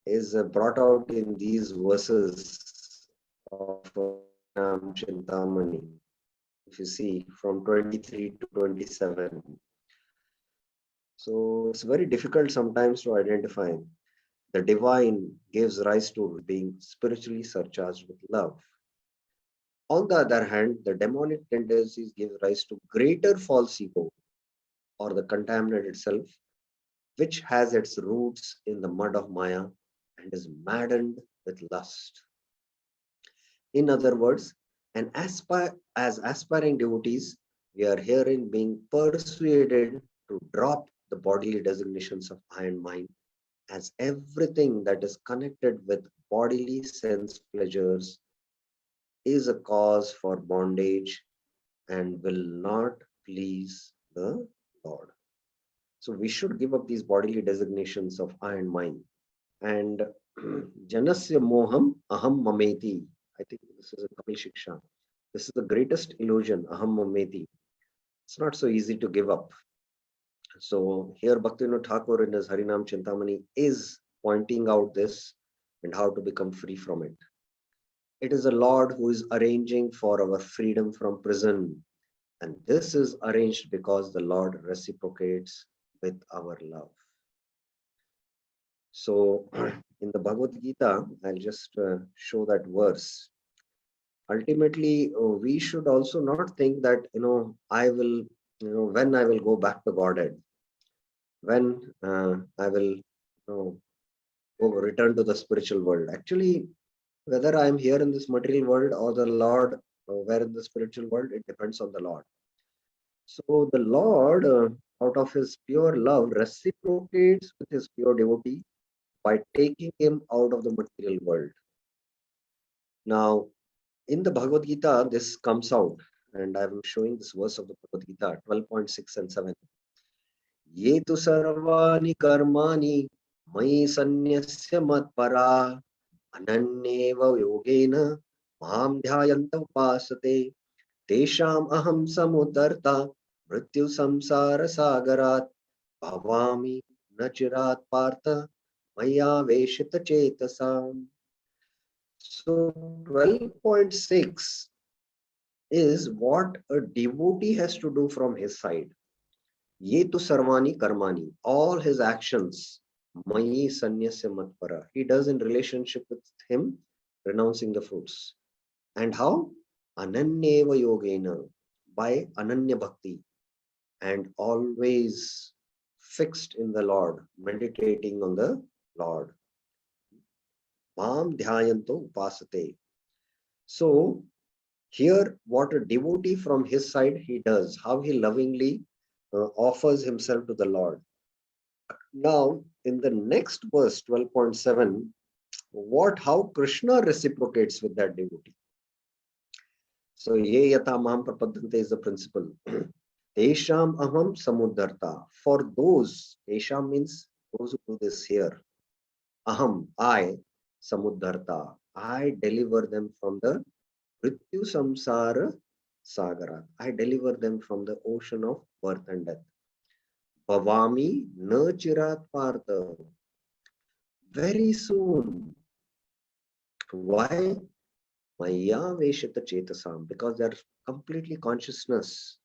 is brought out in these verses of Harinam Chintamani. If you see from 23 to 27. So it's very difficult sometimes to identify. The divine gives rise to being spiritually surcharged with love. On the other hand, the demonic tendencies give rise to greater false ego or the contaminant itself, which has its roots in the mud of Maya and is maddened with lust. In other words, as aspiring devotees, we are herein being persuaded to drop the bodily designations of I and mine, as everything that is connected with bodily sense pleasures is a cause for bondage and will not please the Lord. So we should give up these bodily designations of I and mine. And Janasya Moham Aham Mameti. I think this is a Kapil Shiksha. This is the greatest illusion, Aham Mameti. It's not so easy to give up. So here Bhaktivinoda Thakur in his Harinam Chintamani is pointing out this and how to become free from it. It is the Lord who is arranging for our freedom from prison. And this is arranged because the Lord reciprocates with our love. So in the Bhagavad Gita, I'll just show that verse. Ultimately, we should also not think that, I will, when I will go back to Godhead, when I will go return to the spiritual world. Actually, whether I am here in this material world or the Lord, where in the spiritual world, it depends on the Lord. So the Lord, out of his pure love, reciprocates with his pure devotee by taking him out of the material world. Now, in the Bhagavad Gita, this comes out, and I'm showing this verse of the Bhagavad Gita, 12.6 and 7. Ye tu sarvani karmani mai sanyasya matpara ananyeva yogena maham dhyayanta upasate tesham aham samudarta mrityu samsara sagarat bhavami nachirat partha maya veshita chetasam. So 12.6 is what a devotee has to do from his side. Ye tu sarvani karmani, all his actions, mayi sanyasya matpara, he does in relationship with him, renouncing the fruits. And how? Ananyeva yogena, by ananya bhakti, and always fixed in the Lord, meditating on the Lord. Mam dhyayanto upasate. So here, what a devotee from his side he does, how he lovingly offers himself to the Lord. Now, in the next verse, 12.7, how Krishna reciprocates with that devotee. So, ye yata maham prapadante is the principle. Tesham aham samudharta. For those, Tesham means those who do this here. Aham, I, samudharta. I deliver them from the Mrityu samsara sagara. I deliver them from the ocean of birth and death. Bhavami na chirat partha. Very soon. Why? Maya veshita chetasam. Because they are completely consciousness.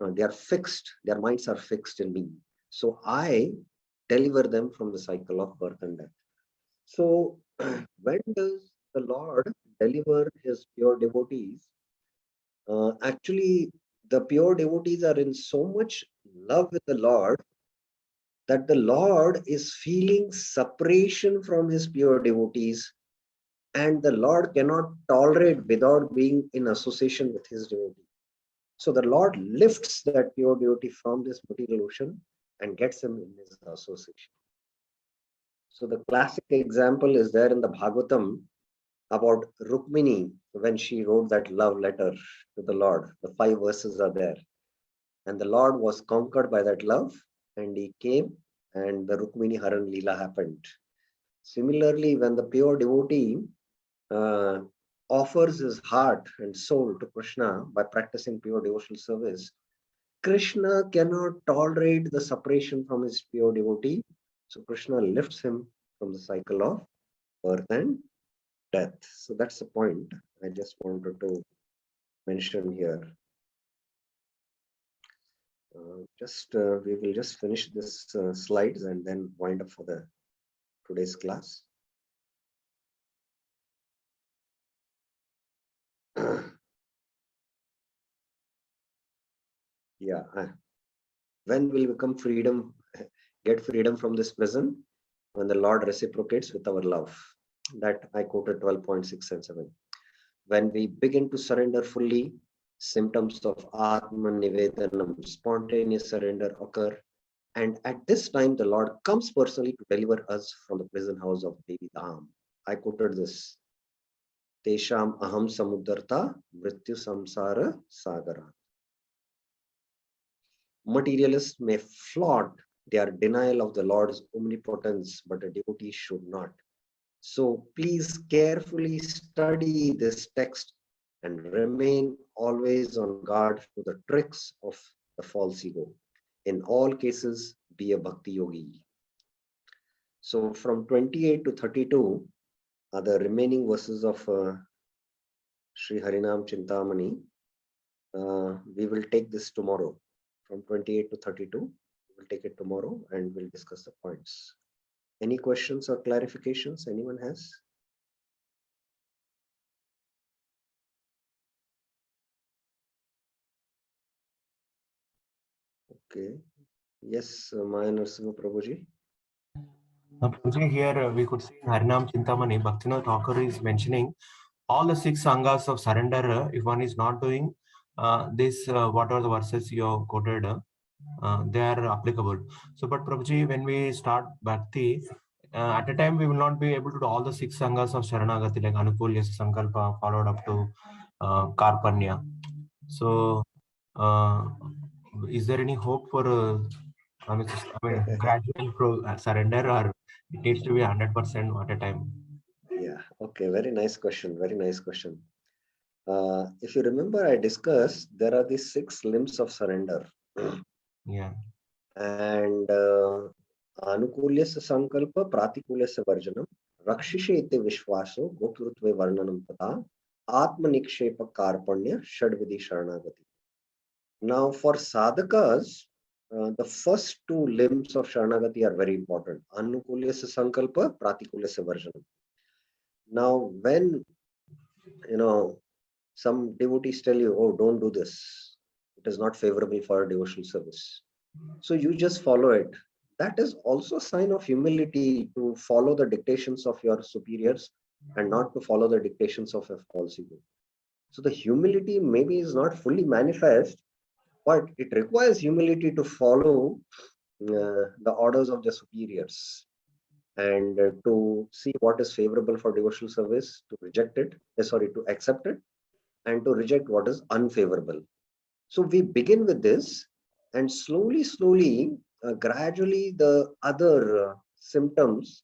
They are fixed. Their minds are fixed in me. So I deliver them from the cycle of birth and death. So when does the Lord deliver his pure devotees? Actually, the pure devotees are in so much love with the Lord that the Lord is feeling separation from his pure devotees, and the Lord cannot tolerate without being in association with his devotee. So the Lord lifts that pure devotee from this material ocean and gets him in his association. So the classic example is there in the Bhagavatam about Rukmini when she wrote that love letter to the Lord. The 5 verses are there. And the Lord was conquered by that love, and he came, and the Rukmini Haran Leela happened. Similarly, when the pure devotee offers his heart and soul to Krishna by practicing pure devotional service, Krishna cannot tolerate the separation from his pure devotee. So Krishna lifts him from the cycle of birth and death. So that's the point I just wanted to mention here. We will just finish this slides and then wind up for the today's class. Yeah. When will become freedom, get freedom from this prison? When the Lord reciprocates with our love. That I quoted 12.6 and 7. When we begin to surrender fully, symptoms of Atma Nivedanam, spontaneous surrender occur. And at this time, the Lord comes personally to deliver us from the prison house of Devi Dham. I quoted this. Tesham aham samudarta mrityu samsara sagara. Materialists may flaunt their denial of the Lord's omnipotence, but a devotee should not. So please carefully study this text and remain always on guard to the tricks of the false ego. In all cases, be a bhakti yogi. So from 28 to 32 are the remaining verses of Shri Harinam Chintamani. We will take this tomorrow. From 28 to 32, we'll take it tomorrow and we'll discuss the points. Any questions or clarifications anyone has? Okay. Yes, Maya Narasimha Prabhuji. Prabhuji, here we could see Harinam Chintamani, Bhaktivinoda Thakur is mentioning all the 6 sanghas of surrender. If one is not doing this, what are the verses you have quoted? They are applicable. So, but Prabhuji, when we start bhakti, at a time we will not be able to do all the 6 sanghas of Sharanagati, like Anukulya Sankalpa, followed up to Karpanya. So, is there any hope for gradual surrender, or it needs to be 100% at a time? Yeah, okay, very nice question. Very nice question. If you remember, I discussed there are these 6 limbs of surrender. Yeah. And Anukulyasya Sankalpa, Pratikulyasya Varjanam, Rakshishe ite Vishwaso, Gokrutve Varnanam Tada, Atma Nikshepa Karpanya, Shadvidi Sharanagati. Now, for sadhakas, the first 2 limbs of Sharanagati are very important. Anukulyasya Sankalpa, Pratikulyasya Varjanam. Now, when some devotees tell you, oh, don't do this, it is not favorable for devotional service, so you just follow it. That is also a sign of humility, to follow the dictations of your superiors and not to follow the dictations of a false ego. So the humility maybe is not fully manifest, but it requires humility to follow the orders of the superiors, and to see what is favorable for devotional service, to reject it, to accept it, and to reject what is unfavorable. So we begin with this, and slowly, gradually, the other symptoms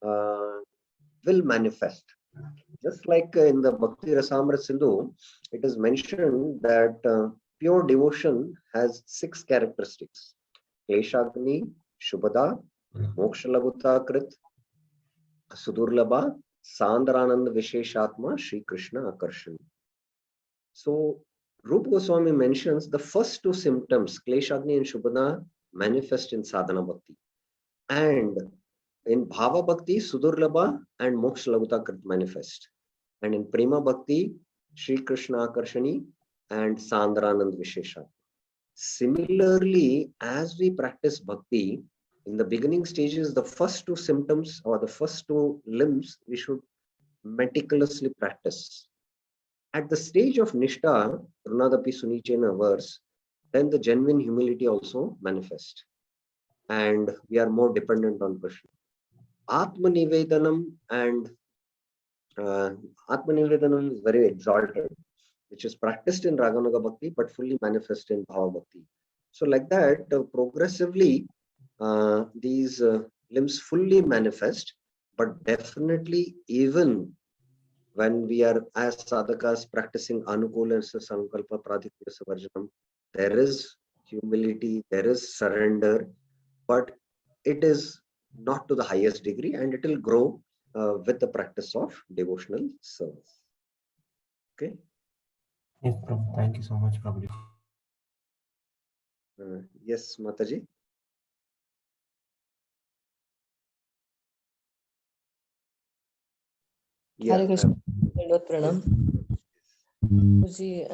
will manifest. Just like in the Bhakti Rasamrita Sindhu, it is mentioned that pure devotion has 6 characteristics: Kleshagni, Shubhada, Moksha Krit, Sudurlabha, Sandranand Visheshatma, Shri Krishna Akarshan. So Rupa Goswami mentions the first 2 symptoms, Kleshagni and Shubhada, manifest in Sadhana Bhakti. And in Bhava Bhakti, Sudurlabha and Moksha Krit manifest. And in Prema Bhakti, Shri Krishna Akarshani and Sandranand Vishesha. Similarly, as we practice Bhakti, in the beginning stages, the first 2 symptoms or the first 2 limbs we should meticulously practice. At the stage of Nishtha, Runadapi Sunichena verse, then the genuine humility also manifests. And we are more dependent on Krishna. Atma Nivedanam and Atma Nivedanam is very exalted, which is practiced in Raganuga Bhakti, but fully manifest in Bhava Bhakti. So like that, progressively, these limbs fully manifest, but definitely even when we are as sadhakas practicing Anukula Sankalpa Pratikulyasya Varjanam, there is humility, there is surrender, but it is not to the highest degree, and it will grow with the practice of devotional service. Okay. Yes, Prabhu. Thank you so much, Prabhuji. Yes, Mataji. Yeah. Hare Krishna. Dandavad Pranam. Prabhuji,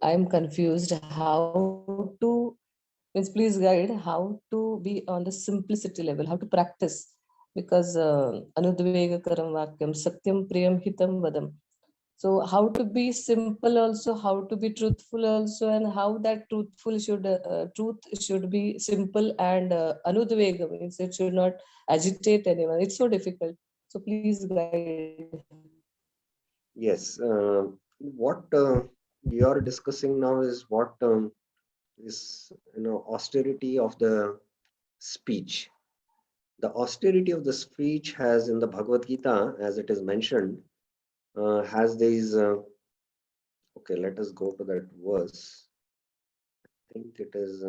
I'm confused how to, means please guide how to be on the simplicity level, how to practice, because anudvegakaram vakyam satyam priyam hitam vadam. So how to be simple also, how to be truthful also, and how that truth should be simple and anudvega, means it should not agitate anyone. It's so difficult. So please guide. Yes. What you are discussing now is what is austerity of the speech. The austerity of the speech has in the Bhagavad Gita, as it is mentioned, has these. Okay, let us go to that verse. I think it is.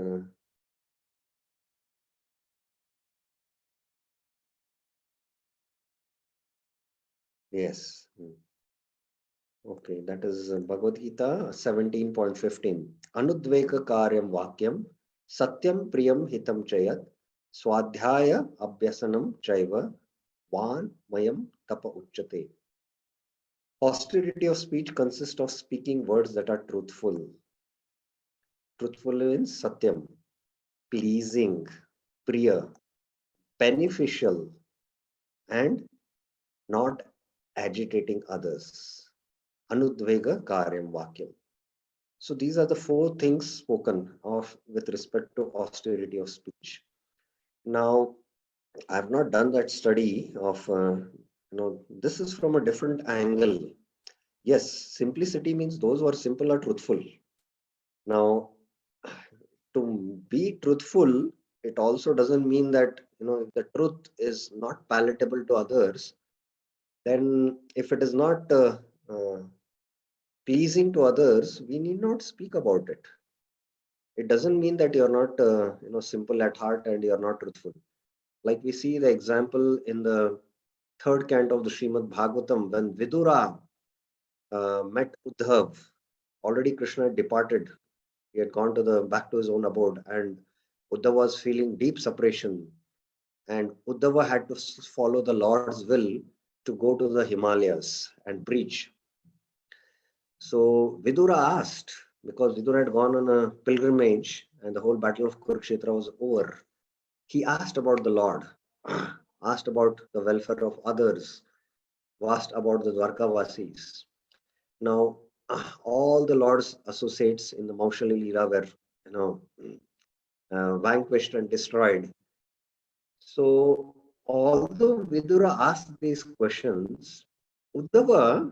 Yes. Okay, that is Bhagavad Gita 17.15. Anudveka karyam vakyam satyam priyam hitam chayat swadhyaya abhyasanam chaiva van mayam tapa uchate. Austerity of speech consists of speaking words that are truthful. Truthful means satyam, pleasing, priya, beneficial, and not agitating others. Anudvega karyam vakyam. So these are the four things spoken of with respect to austerity of speech. Now, I have not done that study of, this is from a different angle. Yes, simplicity means those who are simple are truthful. Now, to be truthful, it also doesn't mean that, if the truth is not palatable to others, then if it is not pleasing to others, we need not speak about it. It doesn't mean that you're not simple at heart and you're not truthful. Like we see the example in the third canto of the Srimad Bhagavatam when Vidura met Uddhav. Already Krishna had departed. He had gone back to his own abode, and Uddhava was feeling deep separation. And Uddhava had to follow the Lord's will to go to the Himalayas and preach. So Vidura asked, because Vidura had gone on a pilgrimage and the whole battle of Kurukshetra was over. He asked about the Lord, asked about the welfare of others, asked about the Dwarkavasis. Now, all the Lord's associates in the Maushali Leela were, vanquished and destroyed. So, although Vidura asked these questions, Uddhava,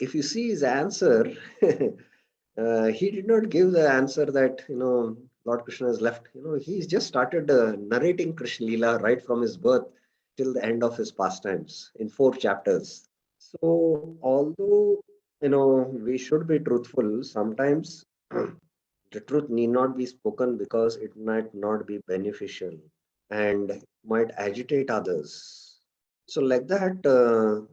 if you see his answer, he did not give the answer that Lord Krishna has left. He's just started narrating Krishna Leela right from his birth till the end of his pastimes in 4 chapters. So although we should be truthful, sometimes the truth need not be spoken because it might not be beneficial and might agitate others. So like that,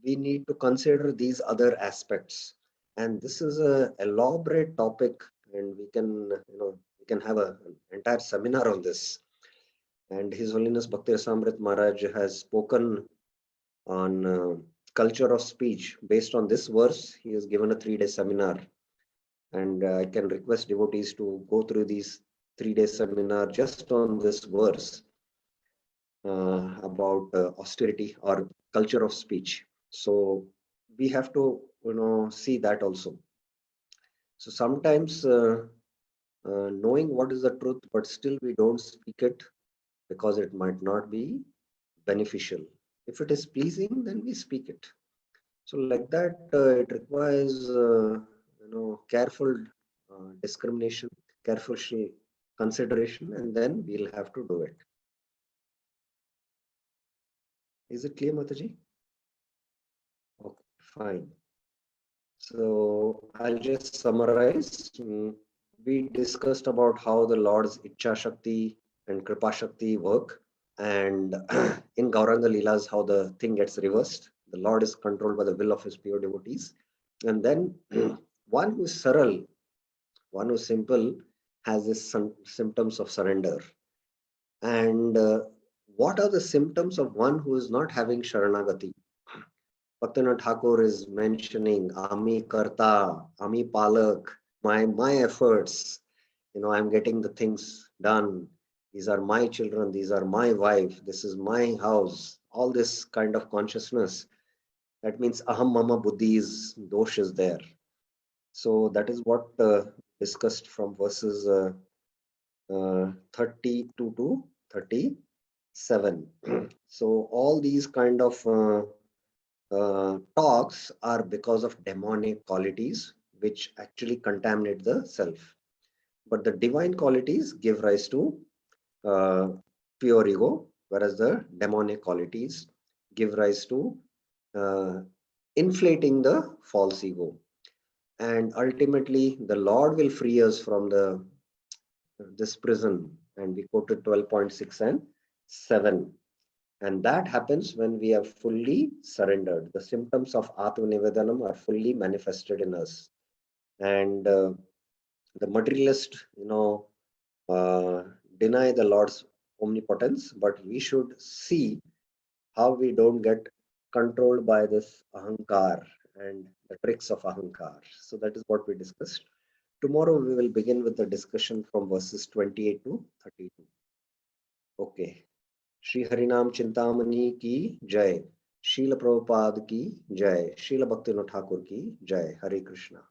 we need to consider these other aspects. And this is a elaborate topic, and we can have an entire seminar on this. And His Holiness Bhakti Rasamrit Maharaj has spoken on culture of speech. Based on this verse, he has given a 3-day seminar. And I can request devotees to go through these 3-day seminar just on this verse about austerity or culture of speech. So we have to see that also. So sometimes knowing what is the truth, but still we don't speak it because it might not be beneficial. If it is pleasing, then we speak it. So like that, it requires careful discrimination, careful consideration, and then we'll have to do it. Is it clear, Mataji? Okay, fine. So I'll just summarize. We discussed about how the Lord's Ichha Shakti and Kripa Shakti work. And in Gauranga Leelas, how the thing gets reversed. The Lord is controlled by the will of his pure devotees. And then one who is saral, one who is simple, has his symptoms of surrender. And what are the symptoms of one who is not having Sharanagati? Bhaktivinoda Thakur is mentioning Ami Karta, Ami Palak, my efforts, I'm getting the things done. These are my children, these are my wife, this is my house, all this kind of consciousness. That means Aham Mama Buddhi's dosh is there. So that is what discussed from verses 32 to 37. So all these kind of talks are because of demonic qualities which actually contaminate the self. But the divine qualities give rise to pure ego, whereas the demonic qualities give rise to uh, inflating the false ego. And ultimately, the Lord will free us from this prison. And we quoted 12.6 and 7. And that happens when we are fully surrendered. The symptoms of Atmanivedanam are fully manifested in us. And the materialist, deny the Lord's omnipotence, but we should see how we don't get controlled by this ahankar and the tricks of ahankar. So that is what we discussed. Tomorrow we will begin with the discussion from verses 28 to 32. Okay. Shri Harinam Chintamani ki jai. Srila Prabhupada ki jai. Srila Bhaktivinoda Thakur ki jai. Hare Krishna.